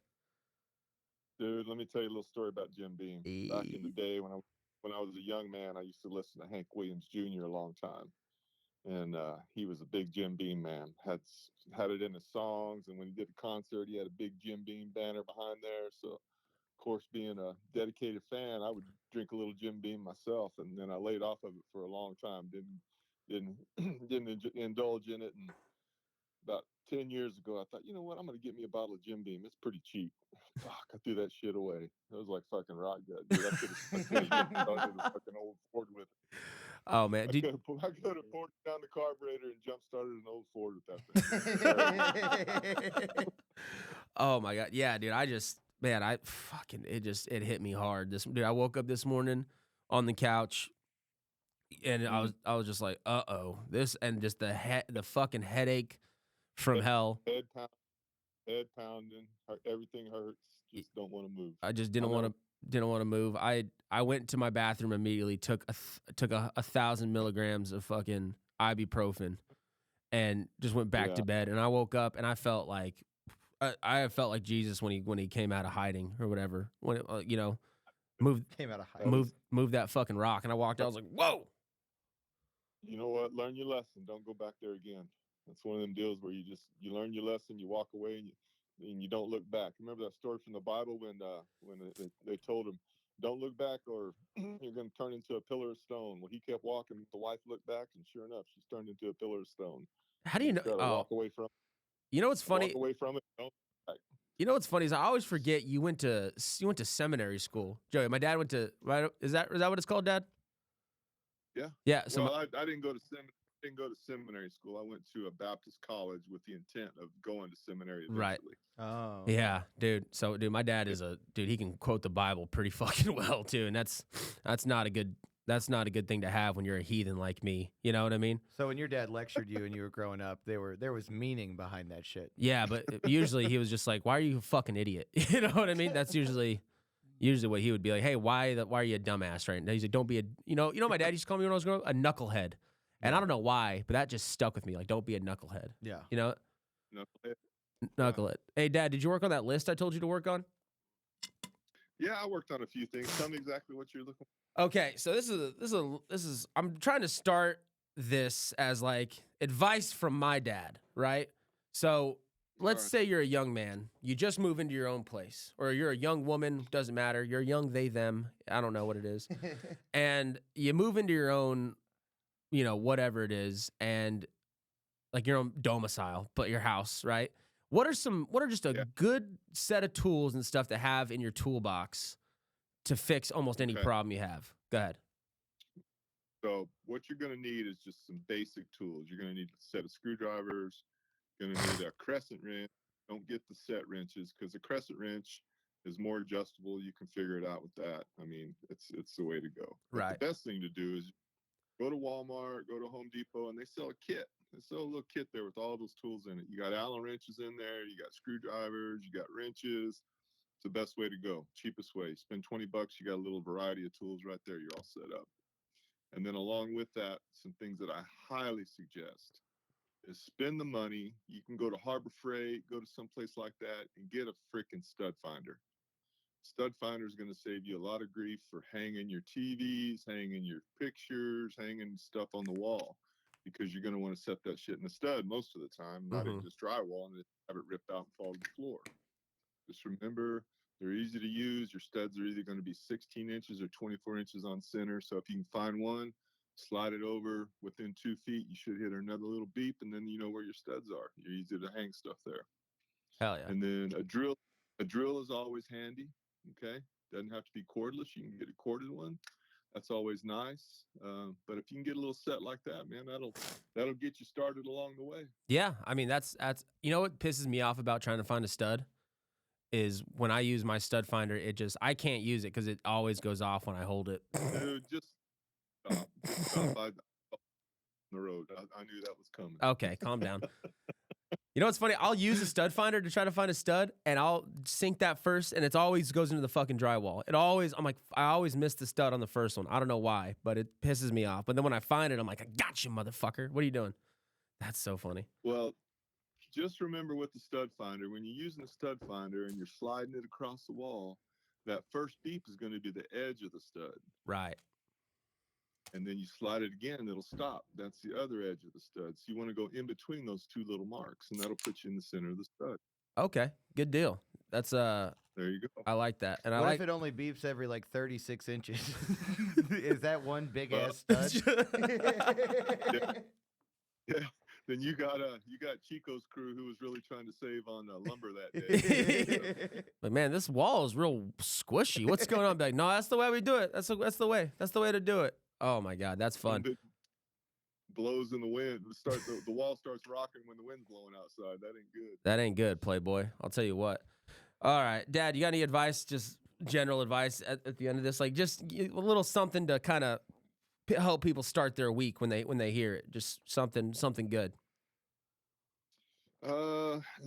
Dude, let me tell you a little story about Jim Beam. Back in the day when I was a young man, I used to listen to Hank Williams Jr. a long time. And he was a big Jim Beam man. Had it in his songs, and when he did a concert, he had a big Jim Beam banner behind there. So, of course, being a dedicated fan, I would drink a little Jim Beam myself, and then I laid off of it for a long time. Didn't indulge in it, and about 10 years ago, I thought, you know what, I'm going to get me a bottle of Jim Beam. It's pretty cheap. Fuck, I threw that shit away. It was like fucking rot gut, dude. I could have started a fucking old Ford with it. Oh, man. I could have poured down the carburetor and jump started an old Ford with that thing. Oh, my God. Yeah, dude. It hit me hard. Dude, I woke up this morning on the couch, and I was just like, uh-oh. And just the fucking headache from hell. Head pounding, everything hurts. Just don't want to move. I just didn't want to move. I went to my bathroom immediately, took 1,000 milligrams of fucking ibuprofen, and just went back to bed. And I woke up and I felt like Jesus when he came out of hiding or whatever. When it, came out of hiding. Moved that fucking rock, and I walked out. I was like, whoa. You know what? Learn your lesson. Don't go back there again. That's one of them deals where you learn your lesson, you walk away, and you don't look back. Remember that story from the Bible when they told him, "Don't look back, or you're going to turn into a pillar of stone." Well, he kept walking. The wife looked back, and sure enough, she's turned into a pillar of stone. How do you know? Walk away from it. You know what's funny? Walk away from it. Don't look back. You know what's funny is I always forget you went to seminary school, Joey. My dad went to. Is that what it's called, Dad? Yeah. Yeah. So I didn't go to seminary. Didn't go to seminary school. I went to a Baptist college with the intent of going to seminary eventually. Right. Oh. Yeah, dude. So, dude, my dad is he can quote the Bible pretty fucking well too, and that's not a good thing to have when you're a heathen like me. You know what I mean? So when your dad lectured you and you were growing up, there was meaning behind that shit. Yeah, but usually he was just like, "Why are you a fucking idiot?" You know what I mean? That's usually what he would be like. Hey, why are you a dumbass right now? He's like, "Don't be a my dad used to call me when I was growing up a knucklehead." And I don't know why, but that just stuck with me. Like, don't be a knucklehead. Yeah. You know? Knucklehead. Hey, Dad, did you work on that list I told you to work on? Yeah, I worked on a few things. Tell me exactly what you're looking for. Okay, so this is I'm trying to start this as like advice from my dad, right? So let's say you're a young man. You just move into your own place. Or you're a young woman, doesn't matter. You're young, they, them. I don't know what it is. And you move into your own whatever it is, and like your own domicile, but your house, right? What are just a good set of tools and stuff to have in your toolbox to fix almost any problem you have? Go ahead. So what you're going to need is just some basic tools. You're going to need a set of screwdrivers. You're going to need a crescent wrench. Don't get the set wrenches because the crescent wrench is more adjustable. You can figure it out with that. I mean, it's the way to go. But right. The best thing to do is go to Walmart, go to Home Depot, and they sell a kit. They sell a little kit there with all those tools in it. You got Allen wrenches in there. You got screwdrivers. You got wrenches. It's the best way to go. Cheapest way. Spend $20. You got a little variety of tools right there. You're all set up. And then along with that, some things that I highly suggest is spend the money. You can go to Harbor Freight, go to someplace like that, and get a freaking stud finder. Stud finder is going to save you a lot of grief for hanging your TVs, hanging your pictures, hanging stuff on the wall, because you're going to want to set that shit in the stud most of the time, not in just drywall, and have it ripped out and fall to the floor. Just remember, they're easy to use. Your studs are either going to be 16 inches or 24 inches on center. So if you can find one, slide it over within 2 feet, you should hit another little beep, and then you know where your studs are. You're easy to hang stuff there. Hell yeah. And then a drill is always handy. Okay. Doesn't have to be cordless. You can get a corded one. That's always nice. But if you can get a little set like that, man, that'll get you started along the way. Yeah. I mean, that's, you know what pisses me off about trying to find a stud is when I use my stud finder, I can't use it because it always goes off when I hold it. Dude, just stop by the road. I knew that was coming. Okay, calm down. You know what's funny? I'll use a stud finder to try to find a stud, and I'll sink that first, and it always goes into the fucking drywall. I always miss the stud on the first one. I don't know why, but it pisses me off. But then when I find it, I'm like, I got you, motherfucker. What are you doing? That's so funny. Well, just remember with the stud finder, when you're using the stud finder and you're sliding it across the wall, that first beep is going to be the edge of the stud. Right. And then you slide it again, it'll stop. That's the other edge of the stud. So you want to go in between those two little marks, and that'll put you in the center of the stud. Okay, good deal. That's there you go. I like that. And what if it only beeps every like 36 inches? Is that one big ass stud? Yeah. Then you got Chico's crew who was really trying to save on lumber that day. But man, this wall is real squishy. What's going on? Like, no, that's the way we do it. That's the way. That's the way to do it. Oh my God, that's fun. It blows in the wind. The wall starts rocking when the wind's blowing outside. That ain't good. That ain't good, Playboy. I'll tell you what. All right, Dad, you got any advice? Just general advice at the end of this, like just a little something to kind of help people start their week when they hear it. Just something good.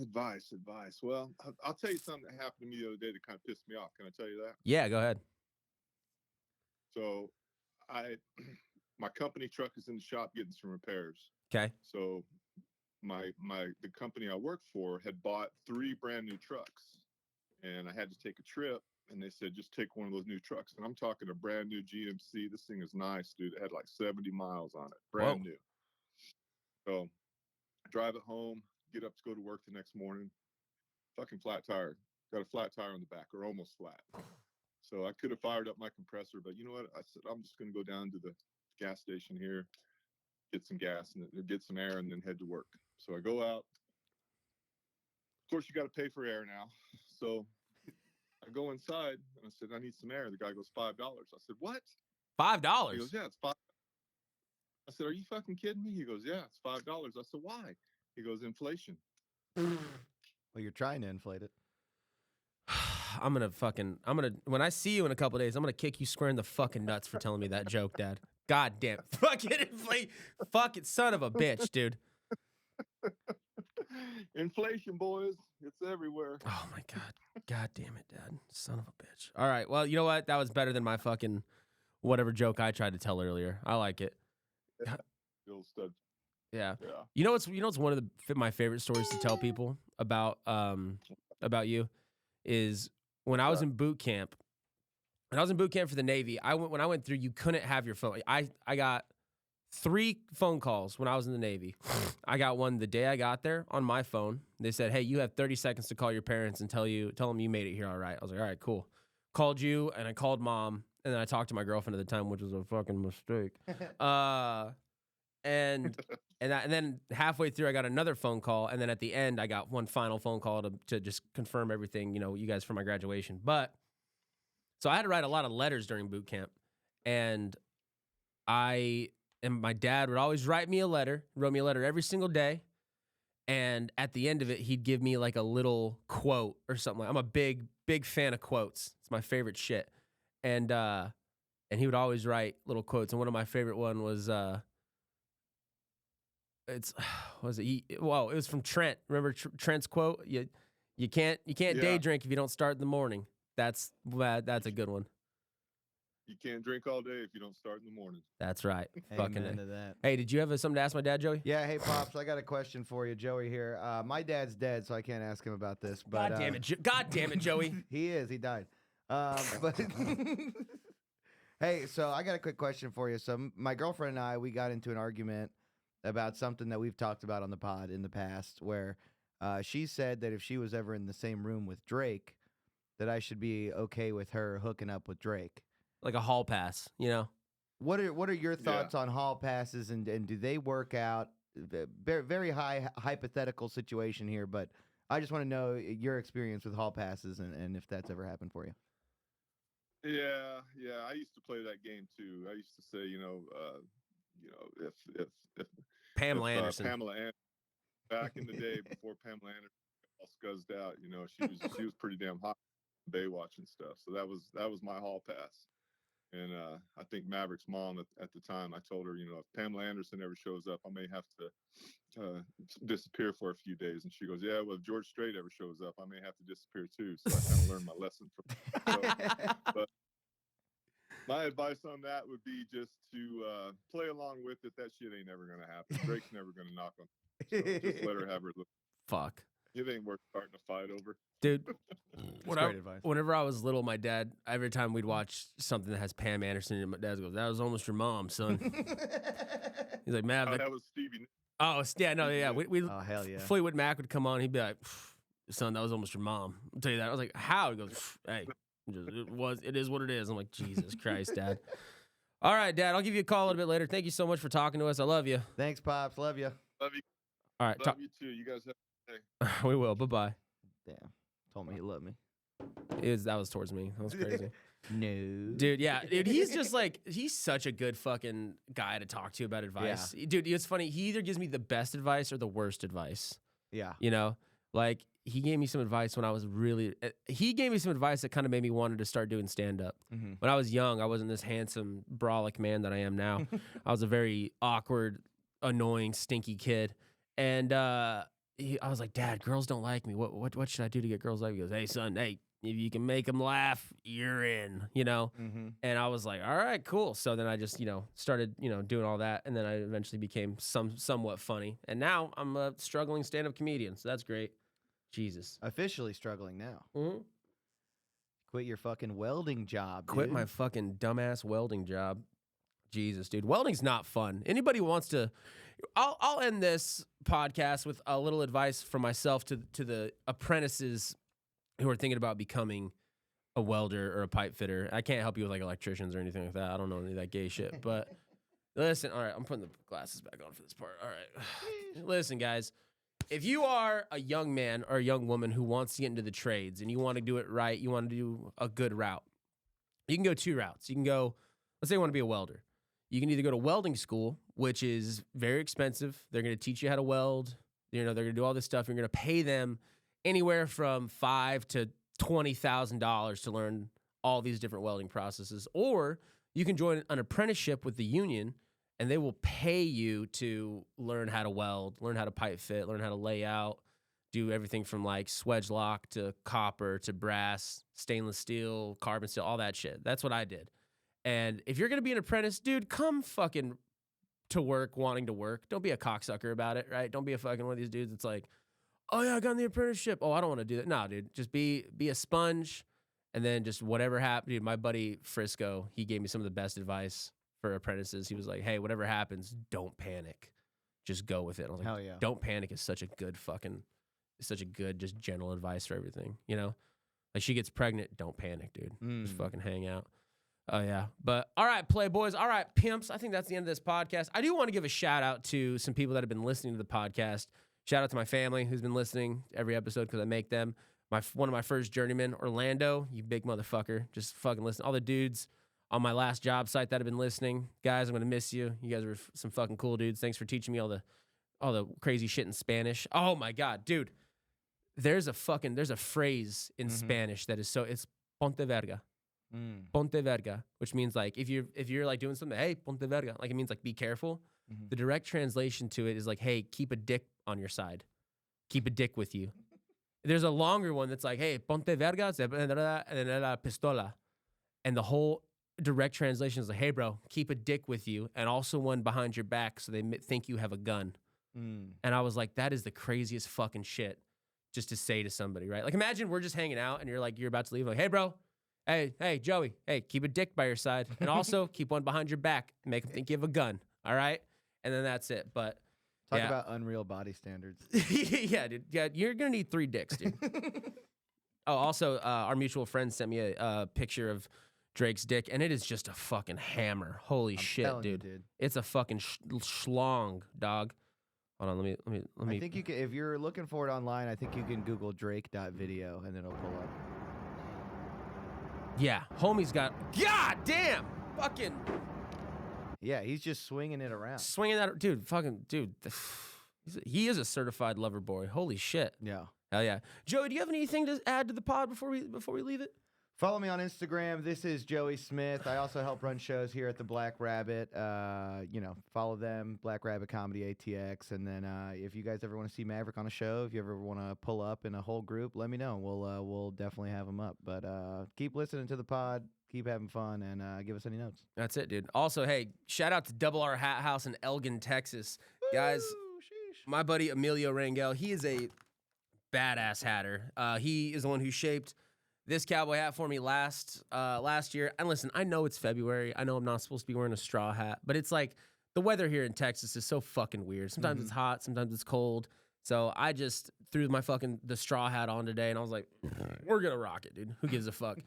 Advice. Well, I'll tell you something that happened to me the other day that kind of pissed me off. Can I tell you that? Yeah, go ahead. So my company truck is in the shop getting some repairs. Okay. So the company I work for had bought 3 brand new trucks, and I had to take a trip, and they said, just take one of those new trucks. And I'm talking a brand new GMC. This thing is nice, dude. It had like 70 miles on it. Brand new. So I drive it home, get up to go to work the next morning. Fucking flat tire. Got a flat tire on the back, or almost flat. So I could have fired up my compressor, but you know what? I said, I'm just going to go down to the gas station here, get some gas and get some air, and then head to work. So I go out. Of course, you got to pay for air now. So I go inside and I said, I need some air. The guy goes, $5. I said, what? $5? He goes, yeah, it's $5. I said, are you fucking kidding me? He goes, yeah, it's $5. I said, why? He goes, inflation. Well, you're trying to inflate it. When I see you in a couple days, I'm gonna kick you square in the fucking nuts for telling me that joke, Dad. God damn. Fucking inflate. Fucking son of a bitch, dude. Inflation, boys. It's everywhere. Oh my God. God damn it, Dad. Son of a bitch. All right. Well, you know what? That was better than my fucking whatever joke I tried to tell earlier. I like it. The old stud. Yeah. You know what's one of my favorite stories to tell people about you is when I was in boot camp. When I was in boot camp for the Navy, when I went through, you couldn't have your phone. I got 3 phone calls when I was in the Navy. I got one the day I got there on my phone. They said, hey, you have 30 seconds to call your parents and tell them you made it here all right. I was like, all right, cool. Called you, and I called Mom, and then I talked to my girlfriend at the time, which was a fucking mistake. and and then halfway through I got another phone call, and then at the end I got one final phone call to just confirm everything, you guys, for my graduation. But so I had to write a lot of letters during boot camp, and my dad would always wrote me a letter every single day. And at the end of it, he'd give me like a little quote or something. I'm a big fan of quotes. It's my favorite shit. And he would always write little quotes. And one of my favorite one was, it was from Trent. Remember Trent's quote? You can't day drink if you don't start in the morning. That's a good one. You can't drink all day if you don't start in the morning. That's right. Fucking into that. Hey, did you have something to ask my dad, Joey? Yeah. Hey, Pops, I got a question for you, Joey here. My dad's dead, so I can't ask him about this. But God damn it, Joey. He is. He died. But hey, so I got a quick question for you. So my girlfriend and I, we got into an argument about something that we've talked about on the pod in the past, where she said that if she was ever in the same room with Drake, that I should be okay with her hooking up with Drake. Like a hall pass, What are your thoughts on hall passes, and do they work out? Very, very high hypothetical situation here, but I just want to know your experience with hall passes and if that's ever happened for you. Yeah, I used to play that game too. I used to say, if Pamela Anderson. Pamela Anderson, back in the day before Pamela Anderson all scuzzed out, she was pretty damn hot, Baywatch and stuff. So that was my hall pass. And I think Maverick's mom at the time, I told her, if Pamela Anderson ever shows up, I may have to disappear for a few days. And she goes, yeah, well, if George Strait ever shows up, I may have to disappear too. So I kind of learned my lesson from her. But my advice on that would be just to play along with it. That shit ain't never going to happen. Drake's never going to knock on. So just let her have her look. Fuck. It ain't worth starting a fight over. Dude, great advice. Whenever I was little, my dad, every time we'd watch something that has Pam Anderson in it, my dad goes, that was almost your mom, son. He's like, Mav. That was Stevie. Oh, yeah, no, yeah. Oh, hell yeah. Fleetwood Mac would come on. He'd be like, son, that was almost your mom. I'll tell you that. I was like, how? He goes, hey, it is what it is. I'm like, Jesus Christ, Dad. All right, Dad, I'll give you a call a little bit later. Thank you so much for talking to us. I love you. Thanks, Pops. Love you. Love you. All right. Love you too. You guys have a good day. We will. Bye-bye. Damn. Told me he loved me. That was towards me. That was crazy. No. Dude, yeah. Dude, he's just like, he's such a good fucking guy to talk to about advice. Yeah. Dude, it's funny. He either gives me the best advice or the worst advice. Yeah. Like, he gave me some advice when I was he gave me some advice that kind of made me wanted to start doing stand-up. Mm-hmm. When I was young, I wasn't this handsome, brolic man that I am now. I was a very awkward, annoying, stinky kid. And I was like, Dad, girls don't like me. What should I do to get girls like me? He goes, hey, son, hey, if you can make them laugh, you're in, Mm-hmm. And I was like, all right, cool. So then I just, started, doing all that. And then I eventually became somewhat funny. And now I'm a struggling stand-up comedian. So that's great. Jesus. Officially struggling now. Mm-hmm. Quit your fucking welding job, dude. Quit my fucking dumbass welding job. Jesus, dude. Welding's not fun. Anybody who wants to... I'll end this podcast with a little advice from myself to the apprentices who are thinking about becoming a welder or a pipe fitter. I can't help you with like electricians or anything like that. I don't know any of that gay shit. But listen, all right, I'm putting the glasses back on for this part. All right. Listen, guys. If you are a young man or a young woman who wants to get into the trades and you want to do it right, you want to do a good route, you can go two routes. You can go, let's say you want to be a welder. You can either go to welding school, which is very expensive. They're going to teach you how to weld. They're going to do all this stuff. You're going to pay them anywhere from $5,000 to $20,000 to learn all these different welding processes. Or you can join an apprenticeship with the union, and they will pay you to learn how to weld, learn how to pipe fit, learn how to lay out, do everything from like swedge lock to copper to brass, stainless steel, carbon steel, all that shit. That's what I did. And if you're going to be an apprentice, dude, come fucking to work wanting to work. Don't be a cocksucker about it, right? Don't be a fucking one of these dudes that's like, oh, yeah, I got in the apprenticeship. Oh, I don't want to do that. No, dude, just be a sponge, and then just whatever happens. Dude, my buddy Frisco, he gave me some of the best advice for apprentices. He was like, hey, whatever happens, don't panic. Just go with it. I was like, hell yeah. Don't panic is such a good just general advice for everything, Like she gets pregnant, don't panic, dude. Just fucking hang out. Oh, yeah. But all right, Playboys. All right, pimps. I think that's the end of this podcast. I do want to give a shout out to some people that have been listening to the podcast. Shout out to my family who's been listening every episode because I make them. One of my first journeymen, Orlando, you big motherfucker. Just fucking listen. All the dudes on my last job site that have been listening. Guys, I'm going to miss you. You guys are some fucking cool dudes. Thanks for teaching me all the crazy shit in Spanish. Oh, my God, dude. There's a phrase in Spanish that is it's ponte verga. Ponte verga, which means like if you're like doing something, hey, ponte verga, like it means like be careful. The direct translation to it is like, hey, keep a dick on your side, keep a dick with you. There's a longer one that's like, hey, ponte verga, and then la pistola, and the whole direct translation is like, hey, bro, keep a dick with you, and also one behind your back so they think you have a gun. And I was like, that is the craziest fucking shit just to say to somebody, right? Like imagine we're just hanging out and you're about to leave, like, hey, bro. Hey, Joey, hey, keep a dick by your side. And also keep one behind your back. Make them think you have a gun. All right? And then that's it. But talk about unreal body standards. Yeah, dude. Yeah, you're going to need 3 dicks, dude. Oh, also, our mutual friend sent me a picture of Drake's dick, and it is just a fucking hammer. Holy shit, dude. You, dude. It's a fucking schlong, dog. Hold on, let me. I think you can, if you're looking for it online, I think you can Google Drake.video, and it'll pull up. Yeah, homie's got, god damn, fucking. Yeah, he's just swinging it around. Swinging that, dude, he is a certified lover boy. Holy shit. Yeah. Hell yeah. Joey, do you have anything to add to the pod before we leave it? Follow me on Instagram. This is Joey Smith. I also help run shows here at the Black Rabbit. Follow them, Black Rabbit Comedy ATX. And then if you guys ever want to see Maverick on a show, if you ever want to pull up in a whole group, let me know. We'll definitely have him up. But keep listening to the pod, keep having fun, and give us any notes. That's it, dude. Also, hey, shout out to Double R Hat House in Elgin, Texas. Woo, guys, sheesh. My buddy Emilio Rangel, he is a badass hatter. He is the one who shaped this cowboy hat for me last year. And listen, I know it's February. I know I'm not supposed to be wearing a straw hat, but it's like the weather here in Texas is so fucking weird. Sometimes it's hot, sometimes it's cold. So I just threw the straw hat on today, and I was like, we're gonna rock it, dude. Who gives a fuck?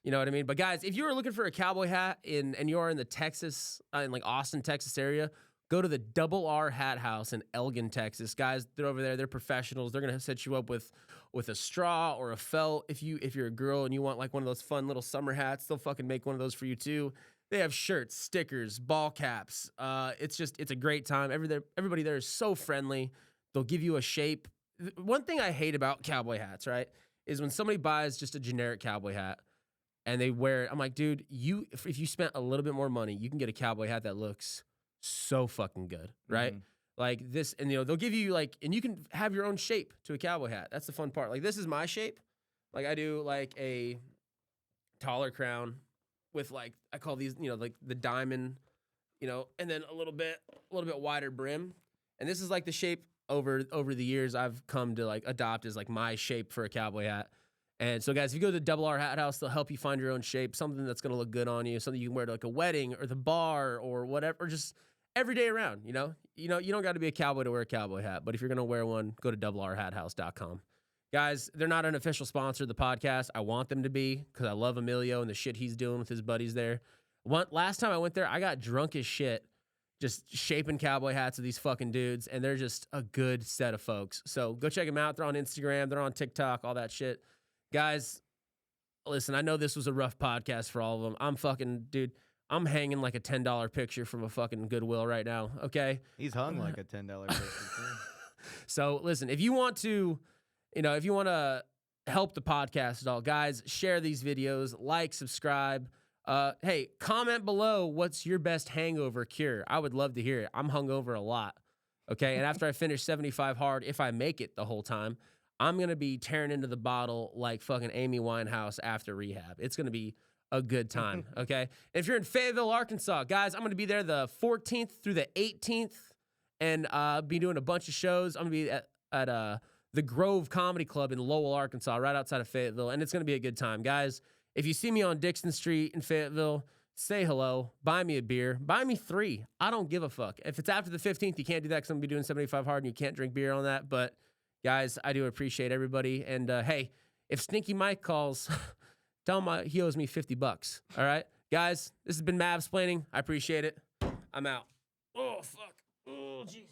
You know what I mean? But guys, if you are looking for a cowboy hat and you are in the Texas, in like Austin, Texas area, go to the Double R Hat House in Elgin, Texas. Guys, they're over there. They're professionals. They're gonna set you up with a straw or a felt. If you're a girl and you want like one of those fun little summer hats, they'll fucking make one of those for you too. They have shirts, stickers, ball caps. It's a great time. Everybody there is so friendly. They'll give you a shape. One thing I hate about cowboy hats, right, is when somebody buys just a generic cowboy hat and they wear it. I'm like, dude, if you spent a little bit more money, you can get a cowboy hat that looks so fucking good, right? Like this, and they'll give you like, and you can have your own shape to a cowboy hat. That's the fun part. Like this is my shape. Like I do like a taller crown with like, I call these, like the diamond, and then a little bit wider brim. And this is like the shape over the years I've come to like adopt as like my shape for a cowboy hat. And so guys, if you go to the Double R Hat House, they'll help you find your own shape, something that's going to look good on you, something you can wear to like a wedding or the bar or whatever, or just every day around, you don't got to be a cowboy to wear a cowboy hat, but if you're going to wear one, go to doublerhathouse.com. Guys, they're not an official sponsor of the podcast. I want them to be because I love Emilio and the shit he's doing with his buddies there. Last time I went there, I got drunk as shit just shaping cowboy hats of these fucking dudes, and they're just a good set of folks. So go check them out. They're on Instagram. They're on TikTok, all that shit. Guys, listen, I know this was a rough podcast for all of them. I'm hanging like a $10 picture from a fucking Goodwill right now, okay? He's hung like a $10 picture, too. So, listen, if you want to help the podcast at all, guys, share these videos, like, subscribe. Hey, comment below what's your best hangover cure. I would love to hear it. I'm hungover a lot, okay? And after I finish 75 hard, if I make it the whole time, I'm going to be tearing into the bottle like fucking Amy Winehouse after rehab. It's going to be a good time, okay? If you're in Fayetteville, Arkansas, guys, I'm going to be there the 14th through the 18th and be doing a bunch of shows. I'm going to be at the Grove Comedy Club in Lowell, Arkansas, right outside of Fayetteville, and it's going to be a good time. Guys, if you see me on Dixon Street in Fayetteville, say hello, buy me a beer, buy me 3. I don't give a fuck. If it's after the 15th, you can't do that because I'm going to be doing 75 hard and you can't drink beer on that, but guys, I do appreciate everybody, and hey, if Stinky Mike calls... Tell him he owes me $50. All right, Guys, this has been Mavsplaining. I appreciate it. I'm out. Oh, fuck. Oh, jeez.